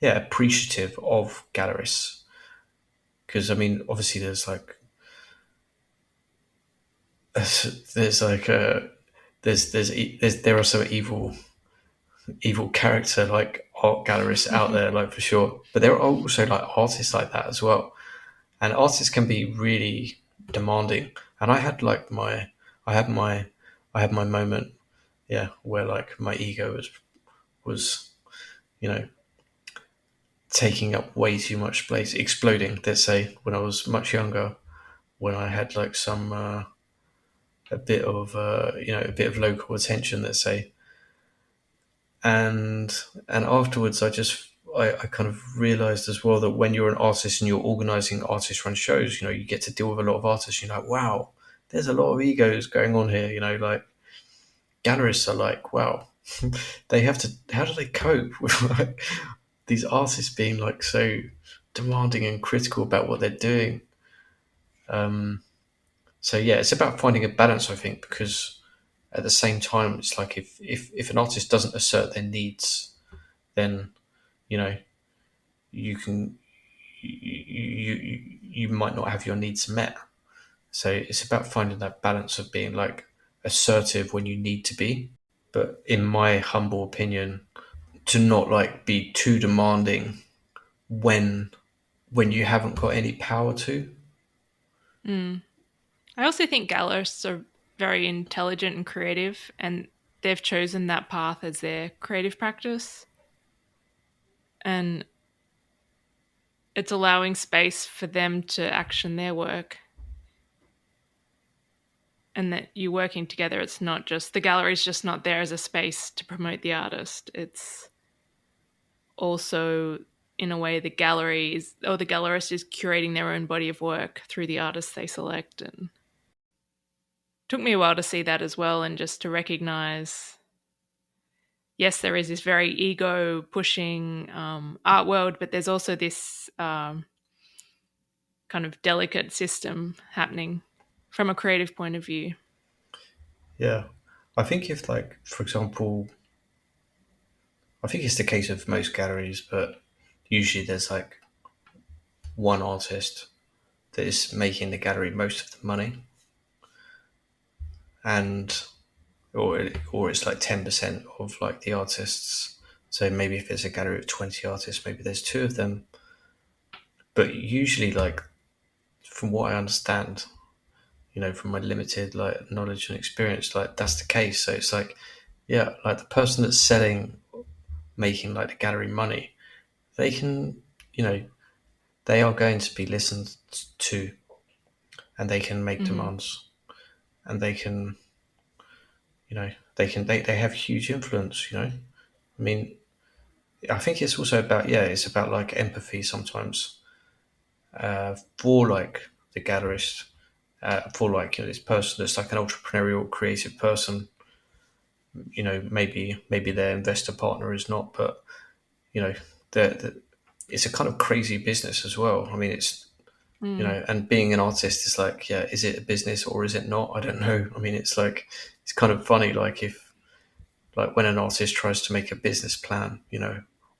appreciative of gallerists, because I mean obviously there's like there are some evil character like art gallerists out there, like for sure, but there are also like artists like that as well, and artists can be really demanding. And I had my I had my moment, yeah, where like my ego was you know taking up way too much space, exploding, let's say, when I was much younger, when I had like some a bit of local attention, let's say. And afterwards I kind of realized as well that when you're an artist and you're organizing artist run shows, you get to deal with a lot of artists. You're like, wow, there's a lot of egos going on here. Like gallerists are like, wow, they have to, how do they cope with like these artists being like so demanding and critical about what they're doing? So yeah, it's about finding a balance, I think, because at the same time, it's like if an artist doesn't assert their needs, then you know you can you might not have your needs met. So it's about finding that balance of being like assertive when you need to be, but in my humble opinion, to not like be too demanding when you haven't got any power to. Mm. I also think gallerists are very intelligent and creative, and they've chosen that path as their creative practice. And it's allowing space for them to action their work, and that you're working together. It's not just the gallery's just not there as a space to promote the artist. It's also, in a way, the gallery is, or the gallerist is curating their own body of work through the artists they select. And it took me a while to see that as well, and just to recognize yes, there is this very ego pushing art world, but there's also this kind of delicate system happening from a creative point of view. Yeah. I think if, like, for example, I think it's the case of most galleries, but usually there's like one artist that is making the gallery most of the money, and or it's like 10% of like the artists. So maybe if there's a gallery of 20 artists, maybe there's two of them. But usually, like, from what I understand, from my limited like knowledge and experience, like that's the case. So it's like, yeah, like the person that's selling, making like the gallery money, they can, you know, they are going to be listened to, and they can make Mm-hmm. demands, and they can, they have huge influence. I mean, I think it's also about, yeah, it's about like empathy sometimes, for like the gallerist, for like, this person that's like an entrepreneurial creative person. Maybe their investor partner is not, but you know the it's a kind of crazy business as well. I mean, it's, Mm. and being an artist is like, yeah, is it a business or is it not? I don't know. I mean, it's like, it's kind of funny, like if, like when an artist tries to make a business plan,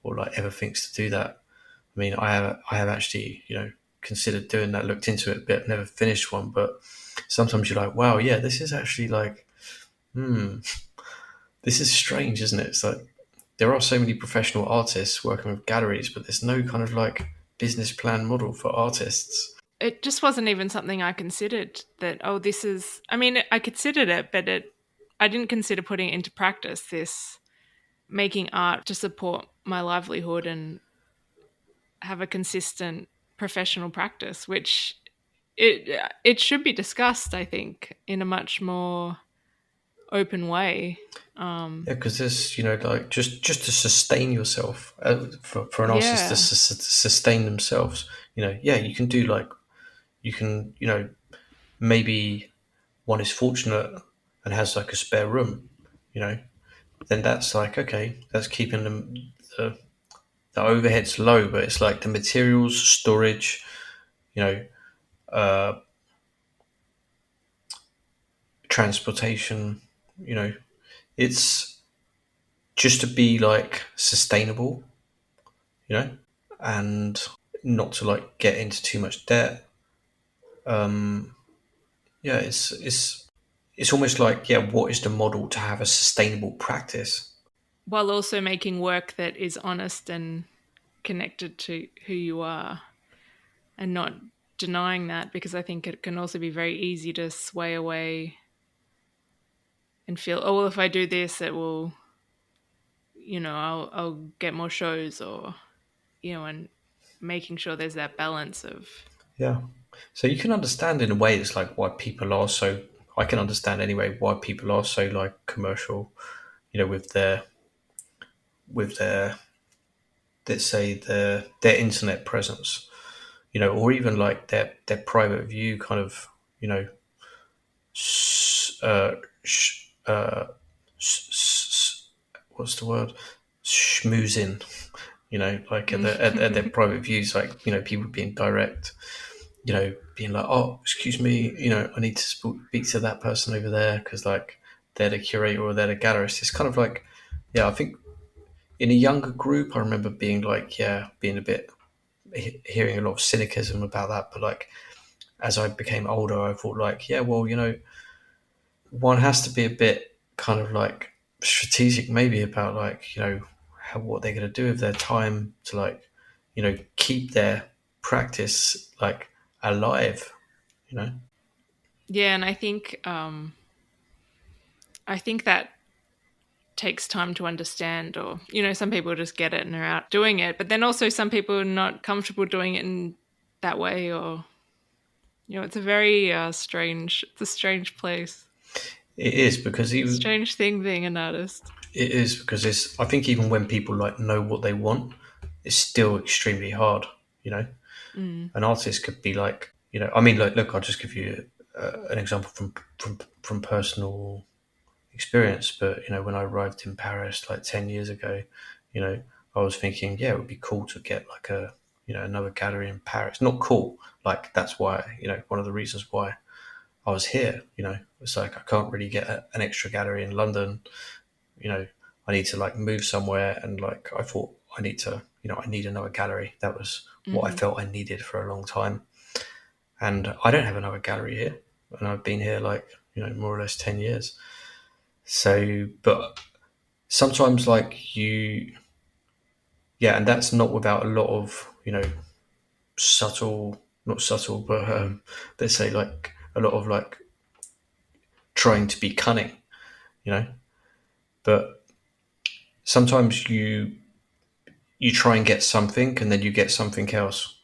or like ever thinks to do that. I mean, I have actually, considered doing that, looked into it a bit, never finished one, but sometimes you're like, wow, yeah, this is actually like, hmm, this is strange, isn't it? It's like there are so many professional artists working with galleries, but there's no kind of like business plan model for artists. It just wasn't even something I considered that, oh, this is, I mean, I considered it, but I didn't consider putting it into practice, this making art to support my livelihood and have a consistent professional practice, which it should be discussed, I think, in a much more open way. Yeah, because there's, like just to sustain yourself, for an artist to Yeah. sustain themselves. Yeah, you can do like, you can, maybe one is fortunate and has like a spare room, you know, then that's like, okay, that's keeping them, the overheads low, but it's like the materials, storage, you know, uh, transportation, you know, it's just to be like sustainable, and not to like get into too much debt. Yeah, it's almost like, yeah, what is the model to have a sustainable practice? While also making work that is honest and connected to who you are and not denying that, because I think it can also be very easy to sway away and feel, oh, well, if I do this, it will, I'll get more shows, or, and making sure there's that balance of, Yeah. So you can understand in a way, it's like why people are so. I can understand anyway why people are so like commercial, with their, let's say, their internet presence, or even like their private view, kind of, you know, s- uh, sh- uh, s- s- what's the word? Schmoozing, like at their private views, like, people being direct, being like, oh, excuse me, I need to speak to that person over there because like they're the curator or they're the gallerist. It's kind of like, yeah, I think in a younger group, I remember being like, yeah, being a bit, hearing a lot of cynicism about that. But like as I became older, I thought like, yeah, well, one has to be a bit kind of like strategic, maybe about like, what they're going to do with their time to like, keep their practice like alive, you know. yeah. And I think that takes time to understand, or, some people just get it and are out doing it, but then also some people are not comfortable doing it in that way, or, it's a very it's a strange place. It is because It's a even strange thing being an artist. it is because it's. I think even when people like know what they want, it's still extremely hard. You know, Mm. an artist could be like, I mean, look, I'll just give you an example from personal experience. But when I arrived in Paris like 10 years ago, you know, I was thinking, yeah, it would be cool to get like a another gallery in Paris. Not cool, like that's why one of the reasons why I was here. It's like I can't really get an extra gallery in London. You know, I need to like move somewhere, and like I thought I need to, I need another gallery. That was what I Hmm. felt I needed for a long time, and I don't have another gallery here, and I've been here like more or less 10 years. So, but sometimes like yeah, and that's not without a lot of subtle, not subtle, but let's say like a lot of like trying to be cunning, you know. But sometimes you try and get something, and then you get something else.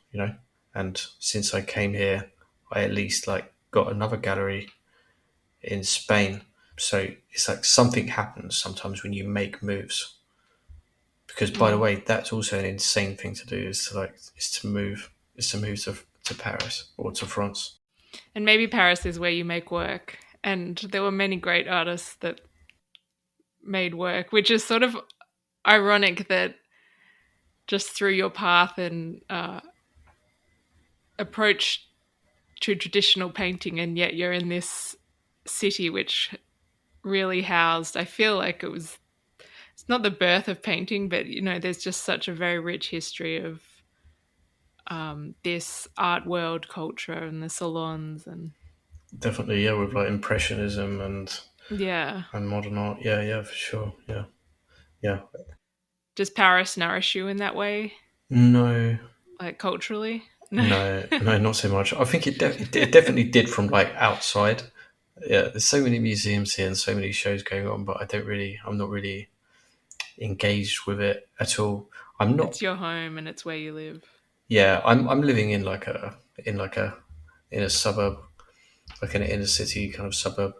And since I came here, I at least like got another gallery in Spain. So it's like something happens sometimes when you make moves. Because by the Mm. way, that's also an insane thing to do is to move to Paris or to France. And maybe Paris is where you make work. And there were many great artists that made work, which is sort of ironic that just through your path and approach to traditional painting, and yet you're in this city which really housed, I feel like it's not the birth of painting, but there's just such a very rich history of this art world culture and the salons and Definitely, yeah, with like impressionism yeah. and modern art. Yeah, yeah, for sure. Yeah, yeah. Does Paris nourish you in that way, No, like culturally? No. no, no, not so much. I think it definitely did from like outside. Yeah, there's so many museums here and so many shows going on, but I'm not really engaged with it at all. I'm not. It's your home and it's where you live. Yeah, I'm living in in like a in a suburb, like an inner city kind of suburb.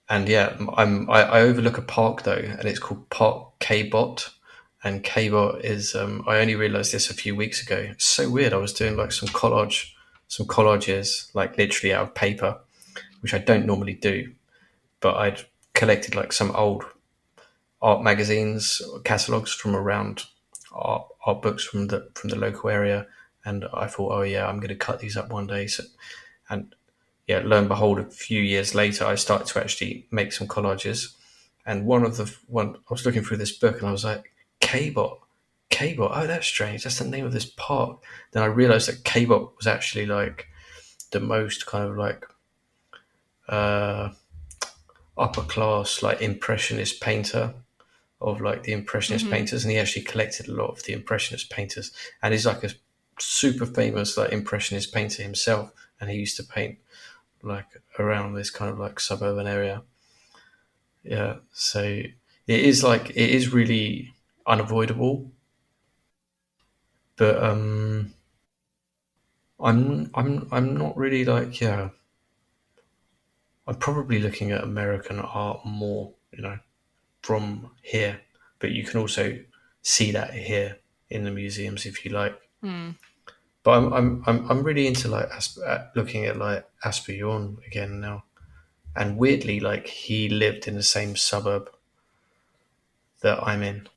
And yeah, I overlook a park though, and it's called Park K-Bot. And K-Bot is I only realised this a few weeks ago. It's so weird. I was doing like some collages, like literally out of paper, which I don't normally do. But I'd collected like some old art magazines, catalogs from around art books from the local area, and I thought, oh yeah, I'm going to cut these up one day. So, and yeah, lo and behold, a few years later, I started to actually make some collages. And one I was looking through this book, and I was like, K-Bot, K-Bot. Oh, that's strange. That's the name of this park. Then I realised that K-Bot was actually like the most kind of like uh, upper class, like impressionist painter of like the impressionist Hmm. painters, and he actually collected a lot of the impressionist painters. And he's like a super famous like impressionist painter himself, and he used to paint like around this kind of like suburban area. Yeah, so it is really unavoidable, but I'm not really like, yeah, I'm probably looking at American art more, from here, but you can also see that here in the museums if you like. Mm. But I'm really into like looking at like Asper Jorn again now, and weirdly, like he lived in the same suburb that I'm in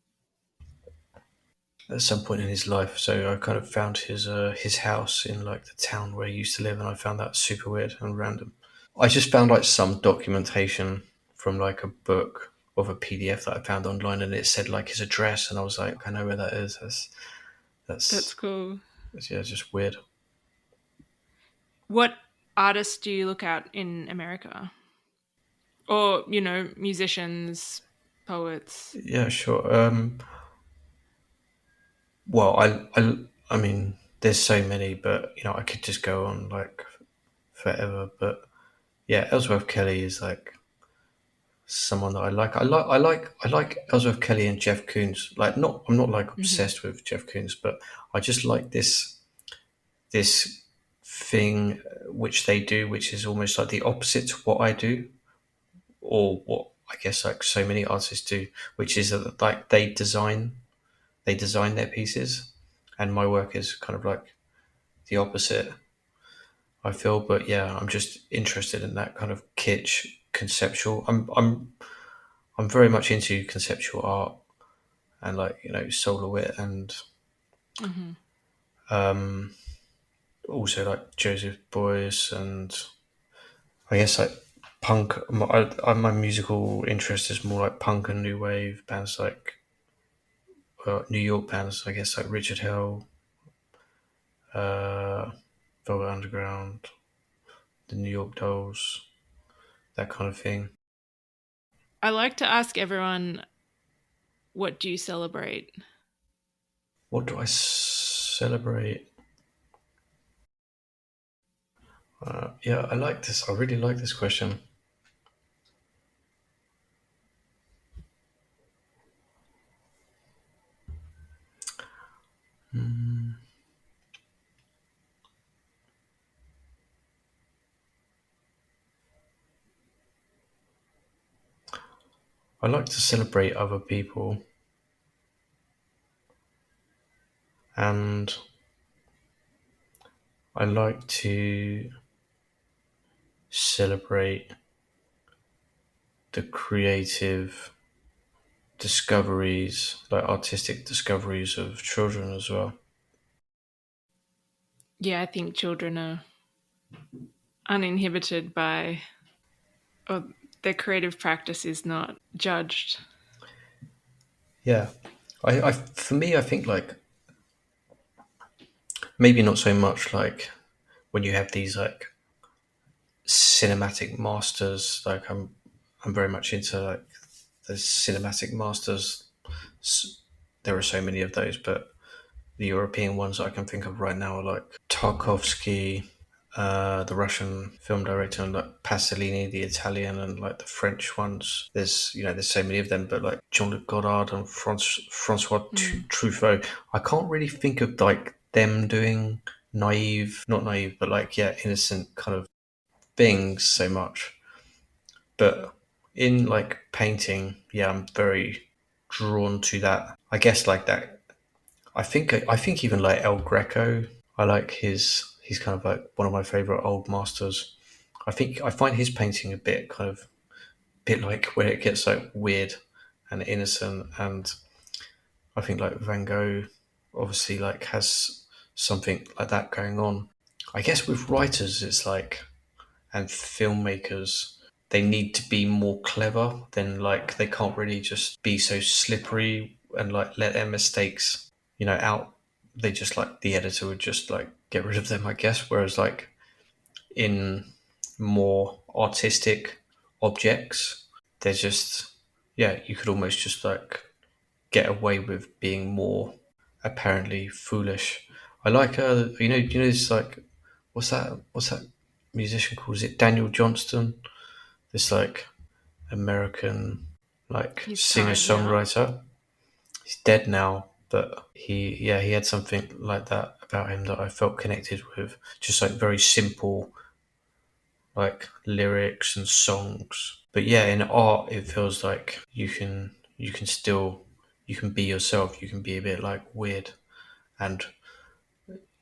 at some point in his life. So I kind of found his house in like the town where he used to live, and I found that super weird and random. I just found like some documentation from like a book of a PDF that I found online, and it said like his address, and I was like, I know where that is. That's That's, cool. that's yeah, just weird. What artists do you look at in America? Or, musicians, poets? Yeah, sure. Well, I mean, there's so many, but I could just go on like forever. But yeah, Ellsworth Kelly is like someone that I like. I like Ellsworth Kelly and Jeff Koons. Like, not I'm not like Hmm. obsessed with Jeff Koons, but I just like this thing which they do, which is almost like the opposite to what I do, or what I guess like so many artists do, which is that like they design their pieces, and my work is kind of like the opposite, I feel. But yeah, I'm just interested in that kind of kitsch conceptual. I'm very much into conceptual art and like solar wit and Hmm. um, also like Joseph Beuys and I guess like punk. My musical interest is more like punk and new wave bands like New York bands. I guess like Richard Hell, uh, Velvet Underground, the New York Dolls, that kind of thing. I like to ask everyone, what do you celebrate? What do I celebrate? Yeah, I like this. I really like this question. I like to celebrate other people, and I like to celebrate the creative discoveries, like artistic discoveries of children as well. Yeah, I think children are uninhibited by, or their creative practice is not judged. Yeah, for me, I think like maybe not so much like when you have these like cinematic masters. Like I'm very much into like the cinematic masters. There are so many of those, but the European ones I can think of right now are like Tarkovsky, the Russian film director, and like Pasolini, the Italian, and like the French ones. There's so many of them, but like Jean-Luc Godard and Francois Mm. Truffaut, I can't really think of like them doing not naive, but like innocent kind of things so much. But in like painting, yeah, I'm very drawn to that. I guess like that. I think even like El Greco, I like he's kind of like one of my favorite old masters. I find his painting a bit kind of bit like where it gets like weird and innocent, and I think like Van Gogh obviously like has something like that going on. I guess with writers it's like and filmmakers they need to be more clever than like they can't really just be so slippery and like let their mistakes out. They just like the editor would just like get rid of them, I guess, whereas like in more artistic objects they're just you could almost just like get away with being more apparently foolish. I like this like what's that musician called? Is it Daniel Johnston? This like American like He's singer current now. songwriter. He's dead now, but he had something like that about him that I felt connected with. Just like very simple like lyrics and songs. But yeah, in art it feels like you can still you can be yourself. You can be a bit like weird and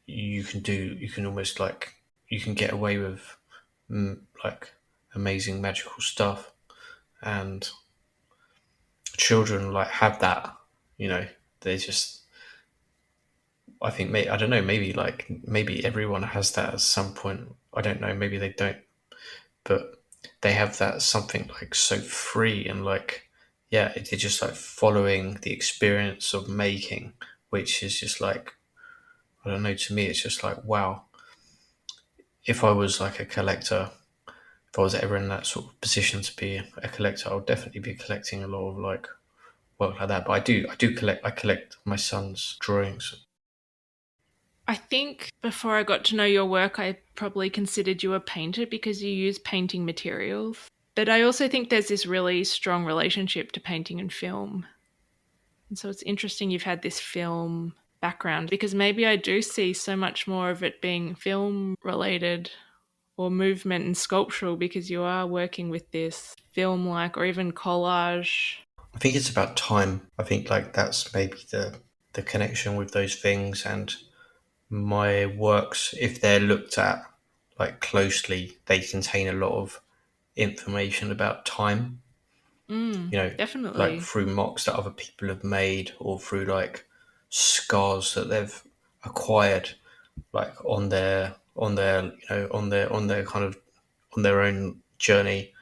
you can almost like you can get away with like amazing magical stuff and children like have that you know they just I think I don't know, maybe everyone has that at some point. I don't know, maybe they don't, but they have that something like so free and like they're just like following the experience of making, which is just like I don't know, to me it's just like wow. If I was like a collector, if I was ever in that sort of position to be a collector, I would definitely be collecting a lot of like work like that. But I collect my son's drawings. I think before I got to know your work, I probably considered you a painter because you use painting materials. But I also think there's this really strong relationship to painting and film. And so it's interesting you've had this film background because maybe I do see so much more of it being film related or movement and sculptural because you are working with this film like or even collage. I think it's about time. I think like that's maybe the connection with those things and my works, if they're looked at like closely, they contain a lot of information about time. you know, like Definitely. through mocks that other people have made, or through like scars that they've acquired, like on their kind of on their own journey,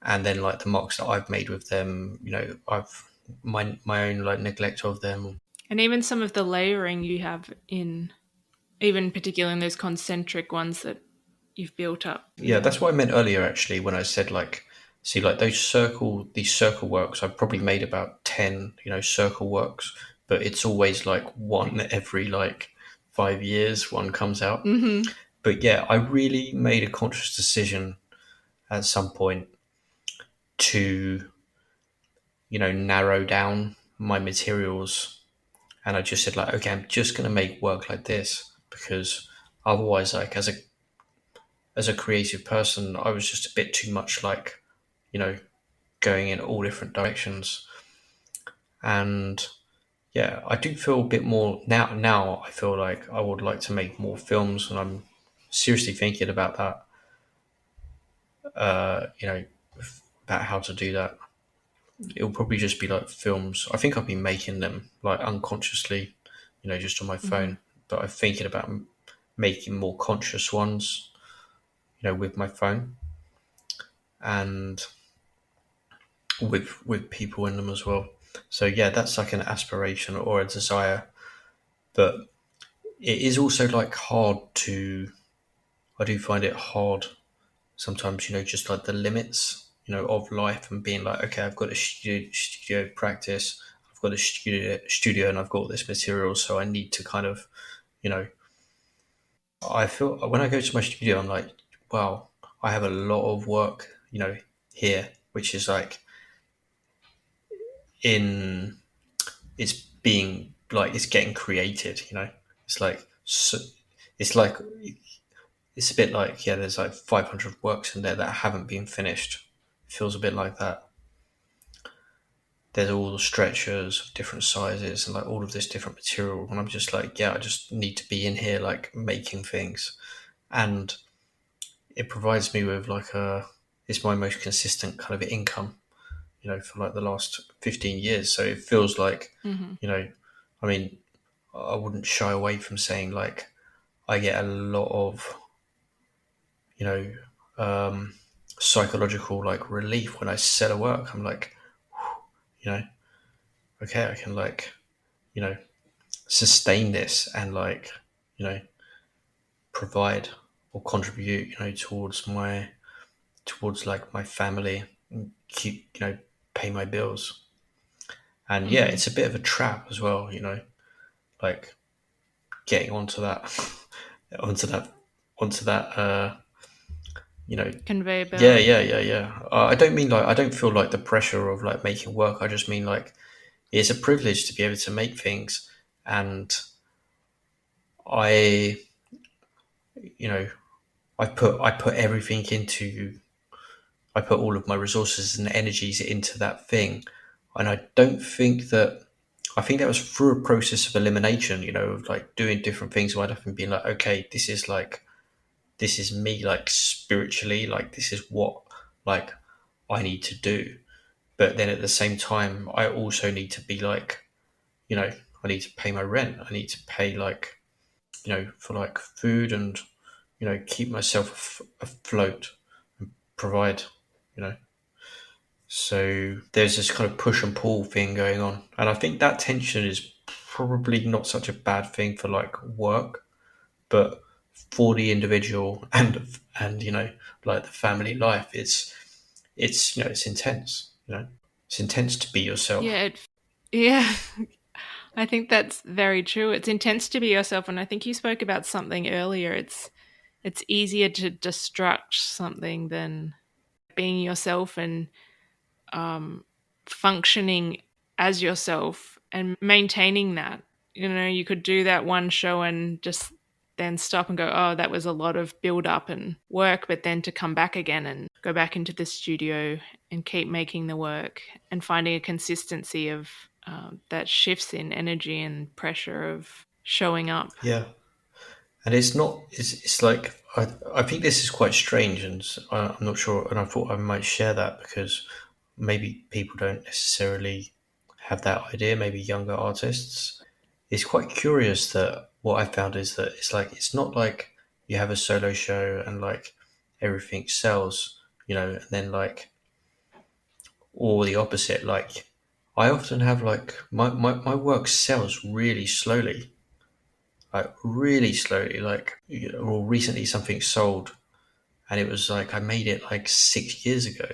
and then like the mocks that I've made with them, you know, I've my own like neglect of them. And even some of the layering you have in, even particularly in those concentric ones that you've built up. Yeah, Yeah. that's what I meant earlier actually when I said like, see, like these circle works, I've probably made about 10, you know, circle works, but it's always like one every like 5 years one comes out. Mm-hmm. But yeah, I really made a conscious decision at some point to, you know, narrow down my materials. And I just said like, okay, I'm just going to make work like this, because otherwise, like as a creative person, I was just a bit too much like, you know, going in all different directions. And yeah, I do feel a bit more now. Now I feel like I would like to make more films, and I'm seriously thinking about that. You know, about how to do that. It'll probably just be like films. I think I've been making them like unconsciously, you know, just on my Mm-hmm. phone. But I'm thinking about making more conscious ones, you know, with my phone, and with people in them as well. So yeah, that's like an aspiration or a desire. But it is also like hard to. I do find it hard sometimes, you know, just like the limits, you know, of life, and being like, okay, I've got a studio practice, I've got a studio, and I've got this material, so I need to kind of, you know, I feel when I go to my studio, I'm like, wow, I have a lot of work, you know, here, which is like in it's being like it's getting created, you know, it's like so, it's like it's a bit like, yeah, there's like 500 works in there that haven't been finished. It feels a bit like that. There's all the stretchers of different sizes and like all of this different material, and I'm just like, yeah, I just need to be in here like making things. And it provides me with like a it's my most consistent kind of income, you know, for like the last 15 years. So it feels like, Mm-hmm. you know, I mean, I wouldn't shy away from saying like I get a lot of, you know, um, psychological like relief when I set a work. I'm like, you know, okay, I can like, you know, sustain this and like, you know, provide or contribute, you know, towards like my family, and keep, you know, pay my bills. And yeah, Mm-hmm. it's a bit of a trap as well, you know, like getting onto that, onto that, onto that, you know, Conveyor yeah, belt. yeah, yeah, yeah. I don't mean like I don't feel like the pressure of like making work. I just mean like it's a privilege to be able to make things, and I, you know, I put everything into I put all of my resources and energies into that thing, and I don't think that I think that was through a process of elimination, you know, of like doing different things where I'd often been like, okay, this is me, like spiritually, like this is what like I need to do. But then at the same time, I also need to be like, you know, I need to pay my rent. I need to pay like, you know, for like food and, you know, keep myself afloat, provide, you know. So there's this kind of push and pull thing going on. And I think that tension is probably not such a bad thing for like work, but for the individual and you know, like the family life, it's you know, it's intense, you know. It's intense to be yourself. Yeah. Yeah. I think that's very true. It's intense to be yourself, and I think you spoke about something earlier. It's easier to destruct something than being yourself and um, functioning as yourself and maintaining that. You know, you could do that one show and just then stop and go, oh, that was a lot of build up and work, but then to come back again and go back into the studio and keep making the work and finding a consistency of that shifts in energy and pressure of showing up. Yeah. And it's not. It's like I think this is quite strange, and I'm not sure. And I thought I might share that because maybe people don't necessarily have that idea, maybe younger artists. It's quite curious that what I found is that it's not like you have a solo show and like everything sells, and then like, or the opposite. Like I often have like my work sells really slowly, like really slowly. Like, or recently something sold and it was like I made it like 6 years ago,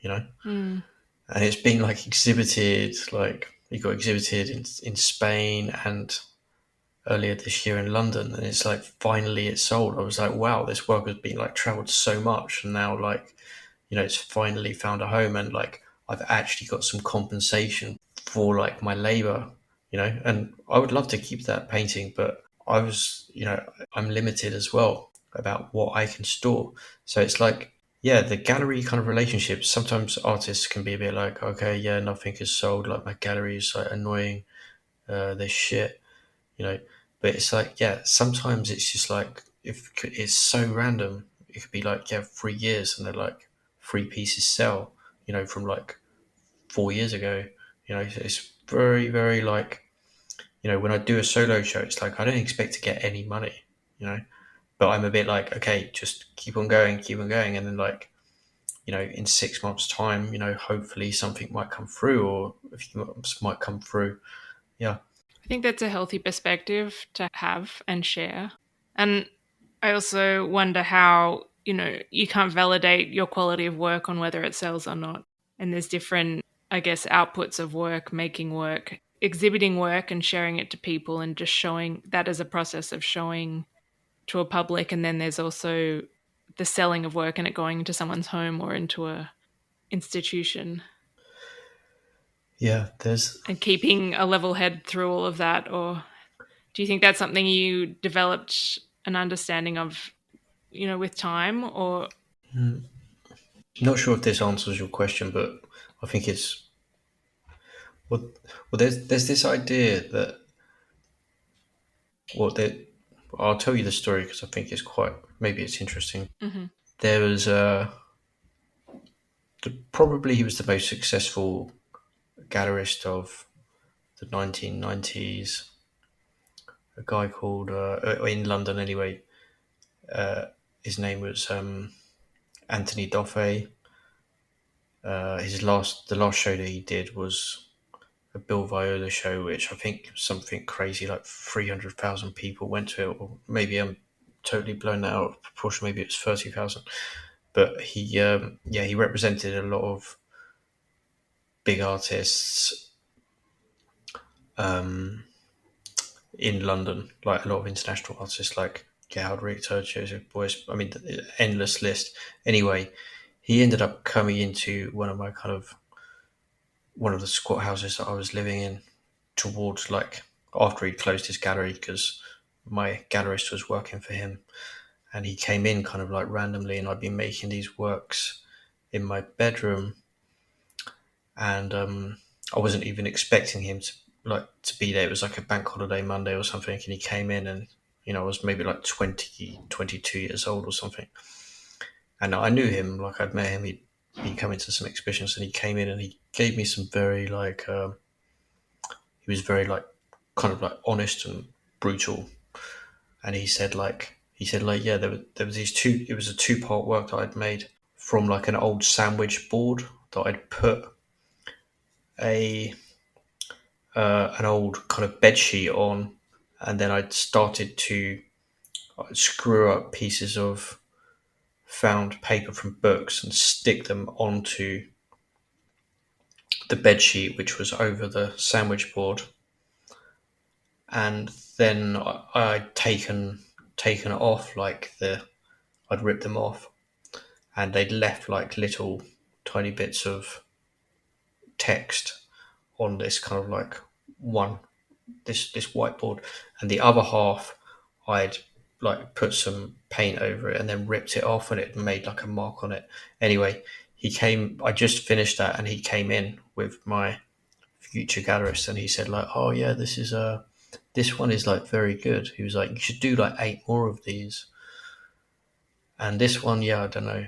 you know, Mm. and it's been like exhibited, like it got exhibited in Spain and earlier this year in London, and it's like finally it sold. I was like, wow, this work has been like traveled so much, and now like, it's finally found a home, and like I've actually got some compensation for like my labor, and I would love to keep that painting, but I'm limited as well about what I can store. So it's like, yeah, the gallery kind of relationships. Sometimes artists can be a bit like, okay, yeah, nothing is sold. Like my gallery is like annoying. They're shit, you know. But it's like, yeah, sometimes it's just like if it's so random, it could be like, yeah, 3 years, and they're like 3 pieces sell, from like 4 years ago. It's very, very like, when I do a solo show, it's like I don't expect to get any money, you know. But I'm a bit like, okay, just keep on going, and then like, in 6 months' time, hopefully something might come through, or a few months might come through. Yeah. I think that's a healthy perspective to have and share. And I also wonder how, you can't validate your quality of work on whether it sells or not. And there's different, I guess, outputs of work, making work, exhibiting work and sharing it to people and just showing that as a process of showing to a public. And then there's also the selling of work and it going into someone's home or into a institution, Yeah, there's and keeping a level head through all of that. Or do you think that's something you developed an understanding of, with time? Or not sure if this answers your question, but I think it's well. Well, there's this idea that well, that I'll tell you the story because I think it's quite maybe it's interesting. Mhm. There was probably he was the most successful gallerist of the 1990s. A guy called in London anyway. Uh, his name was Anthony Doffey. The last show that he did was a Bill Viola show, which I think something crazy like 300,000 people went to it, or maybe I'm totally blown that out of proportion. Maybe it's 30,000. But he represented a lot of big artists um, in London, like a lot of international artists like Gerhard Richter, Joseph Beuys. I mean, endless list. Anyway, he ended up coming into one of the squat houses that I was living in towards like after he'd closed his gallery because my gallerist was working for him, and he came in kind of like randomly, and I'd been making these works in my bedroom, and I wasn't even expecting him to be there. It was like a bank holiday Monday or something, and he came in, and I was maybe like 22 years old or something, and I knew him, like I'd met him. He'd been coming to some exhibitions, and he came in and he gave me some very like he was very like kind of like honest and brutal, and he said like yeah, there was these two. It was a 2-part work that I'd made from like an old sandwich board that I'd put a an old kind of bed sheet on, and then I'd started to screw up pieces of found paper from books and stick them onto the bed sheet, which was over the sandwich board, and then I'd taken off like I'd ripped them off, and they'd left like little tiny bits of text on this kind of like one this whiteboard, and the other half I'd like put some paint over it and then ripped it off, and it made like a mark on it. Anyway, he came. I just finished that, and he came in with my future gallerist, and he said like, "Oh yeah, this one is like very good." He was like, "You should do like 8 more of these." And this one, yeah, I don't know.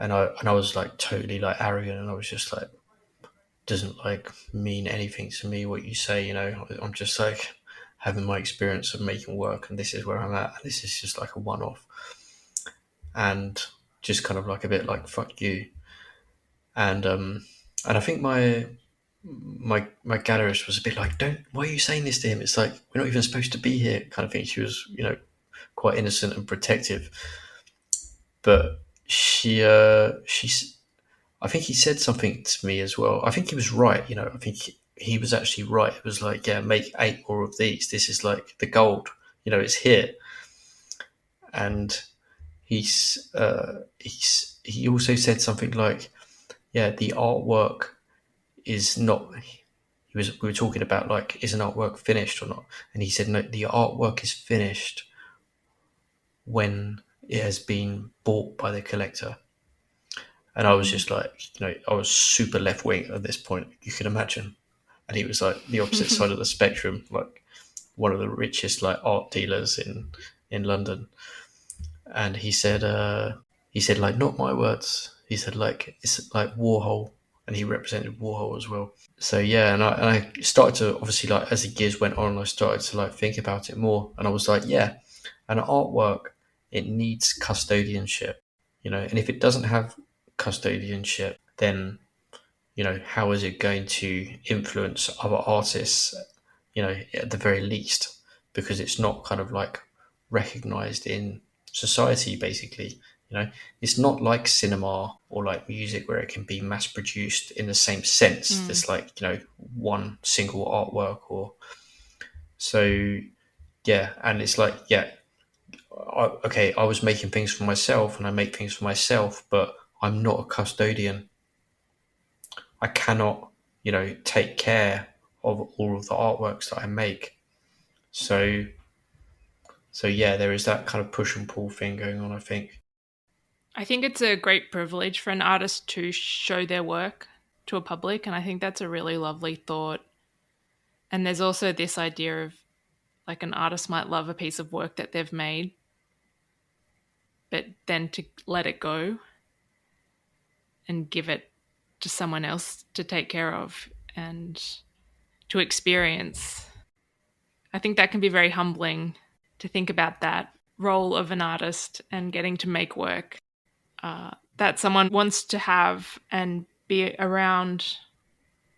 and I was like totally like arrogant, and I was just like, doesn't like mean anything to me what you say, you know. I'm just like having my experience of making work, and this is where I'm at, and this is just like a one-off, and just kind of like a bit like fuck you. And I think my gallerist was a bit like, don't, why are you saying this to him? It's like, we're not even supposed to be here, kind of thing. She was, you know, quite innocent and protective, but she's, I think he said something to me as well. I think he was right, you know. I think he was actually right. It was like, yeah, make 8 more of these. This is like the gold, you know, it's here. And he also said something like, yeah, the artwork is not. We were talking about like, is an artwork finished or not? And he said, no, the artwork is finished when it has been bought by the collector. And I was just like, you know, I was super left wing at this point, you can imagine. And he was like the opposite side of the spectrum, like one of the richest like art dealers in London. And he said like, not my words. He said like, it's like Warhol, and he represented Warhol as well. So yeah, and I started to, obviously, like as the years went on, I started to like think about it more, and I was like, yeah, an artwork, it needs custodianship, you know, and if it doesn't have custodianship, then, you know, how is it going to influence other artists, you know, at the very least, because it's not kind of like recognized in society, basically. You know, it's not like cinema or like music where it can be mass produced in the same sense. There's like, you know, one single artwork, or so, yeah. And it's like, yeah, okay, I was making things for myself and I make things for myself, but I'm not a custodian. I cannot, you know, take care of all of the artworks that I make. So, so yeah, there is that kind of push and pull thing going on, I think. I think it's a great privilege for an artist to show their work to a public, and I think that's a really lovely thought. And there's also this idea of like an artist might love a piece of work that they've made, but then to let it go and give it to someone else to take care of and to experience. I think that can be very humbling to think about that role of an artist and getting to make work that someone wants to have and be around.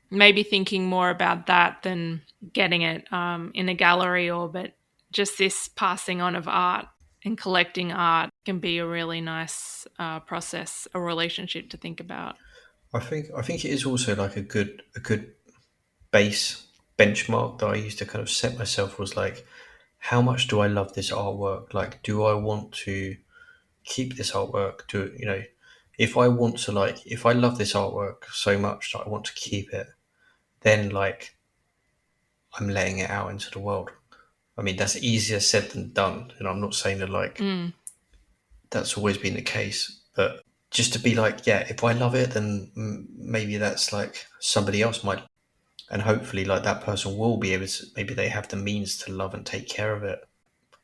Maybe thinking more about that than getting it in a gallery, or but just this passing on of art and collecting art can be a really nice process, a relationship to think about. I think it is also like a good base benchmark that I used to kind of set myself, was like, how much do I love this artwork? Like, do I want to keep this artwork? Do, you know, if I want to, like, if I love this artwork so much that I want to keep it, then like I'm letting it out into the world. I mean, that's easier said than done. And I'm not saying that like that's always been the case, but just to be like, yeah, if I love it, then maybe that's like somebody else might, and hopefully like that person will be able to, maybe they have the means to love and take care of it.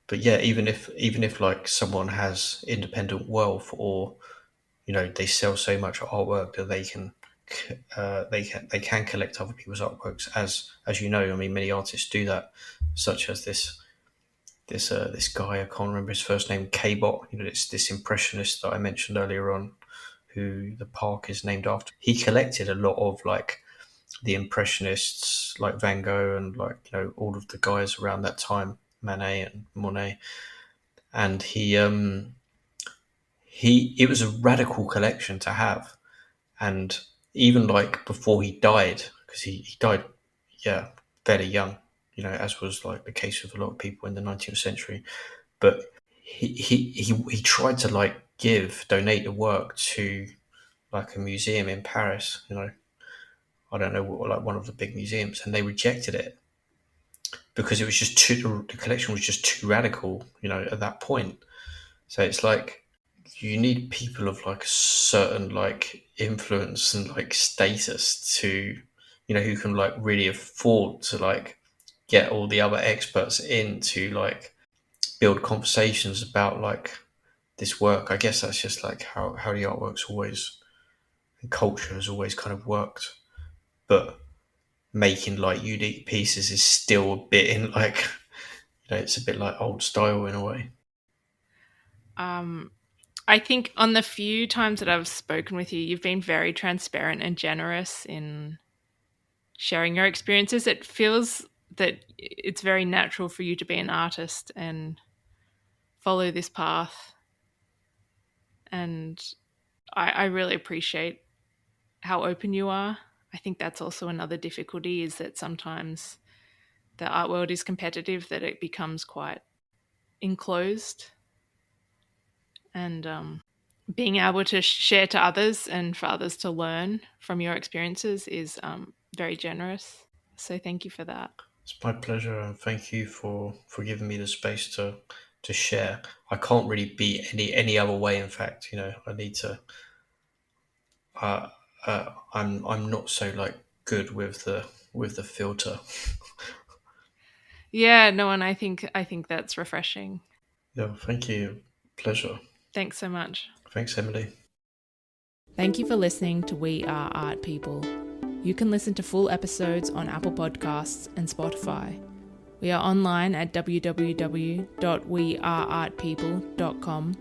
But yeah, even if like someone has independent wealth, or, you know, they sell so much artwork that they can collect other people's artworks, as you know. I mean, many artists do that, such as this guy, I can't remember his first name, K-Bot, you know, this impressionist that I mentioned earlier on, who the park is named after. He collected a lot of like the impressionists, like Van Gogh, and like, you know, all of the guys around that time, Manet and Monet. And he it was a radical collection to have. And even like before he died, because he died, yeah, fairly young, you know, as was like the case with a lot of people in the 19th century. But he tried to like donate the work to like a museum in Paris, you know, I don't know what, like one of the big museums, and they rejected it because it was just too, the collection was just too radical, you know, at that point. So it's like, you need people of like a certain like influence and like status to, you know, who can like really afford to like get all the other experts in to like build conversations about like this work. I guess that's just like how the artwork's always, and culture has always kind of worked. But making like unique pieces is still a bit in like, it's a bit like old style in a way. I think on the few times that I've spoken with you, you've been very transparent and generous in sharing your experiences. It feels that it's very natural for you to be an artist and follow this path. And I really appreciate how open you are. I think that's also another difficulty, is that sometimes the art world is competitive, that it becomes quite enclosed. And being able to share to others and for others to learn from your experiences is very generous. So thank you for that. It's my pleasure, and thank you for giving me the space to share. I can't really be any other way. In fact, I need to. I'm not so like good with the filter. Yeah, no, and I think that's refreshing. Yeah, thank you. Pleasure. Thanks so much. Thanks, Emily. Thank you for listening to We Are Art People. You can listen to full episodes on Apple Podcasts and Spotify. We are online at www.weareartpeople.com.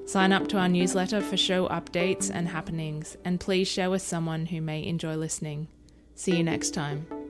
Sign up to our newsletter for show updates and happenings, and please share with someone who may enjoy listening. See you next time.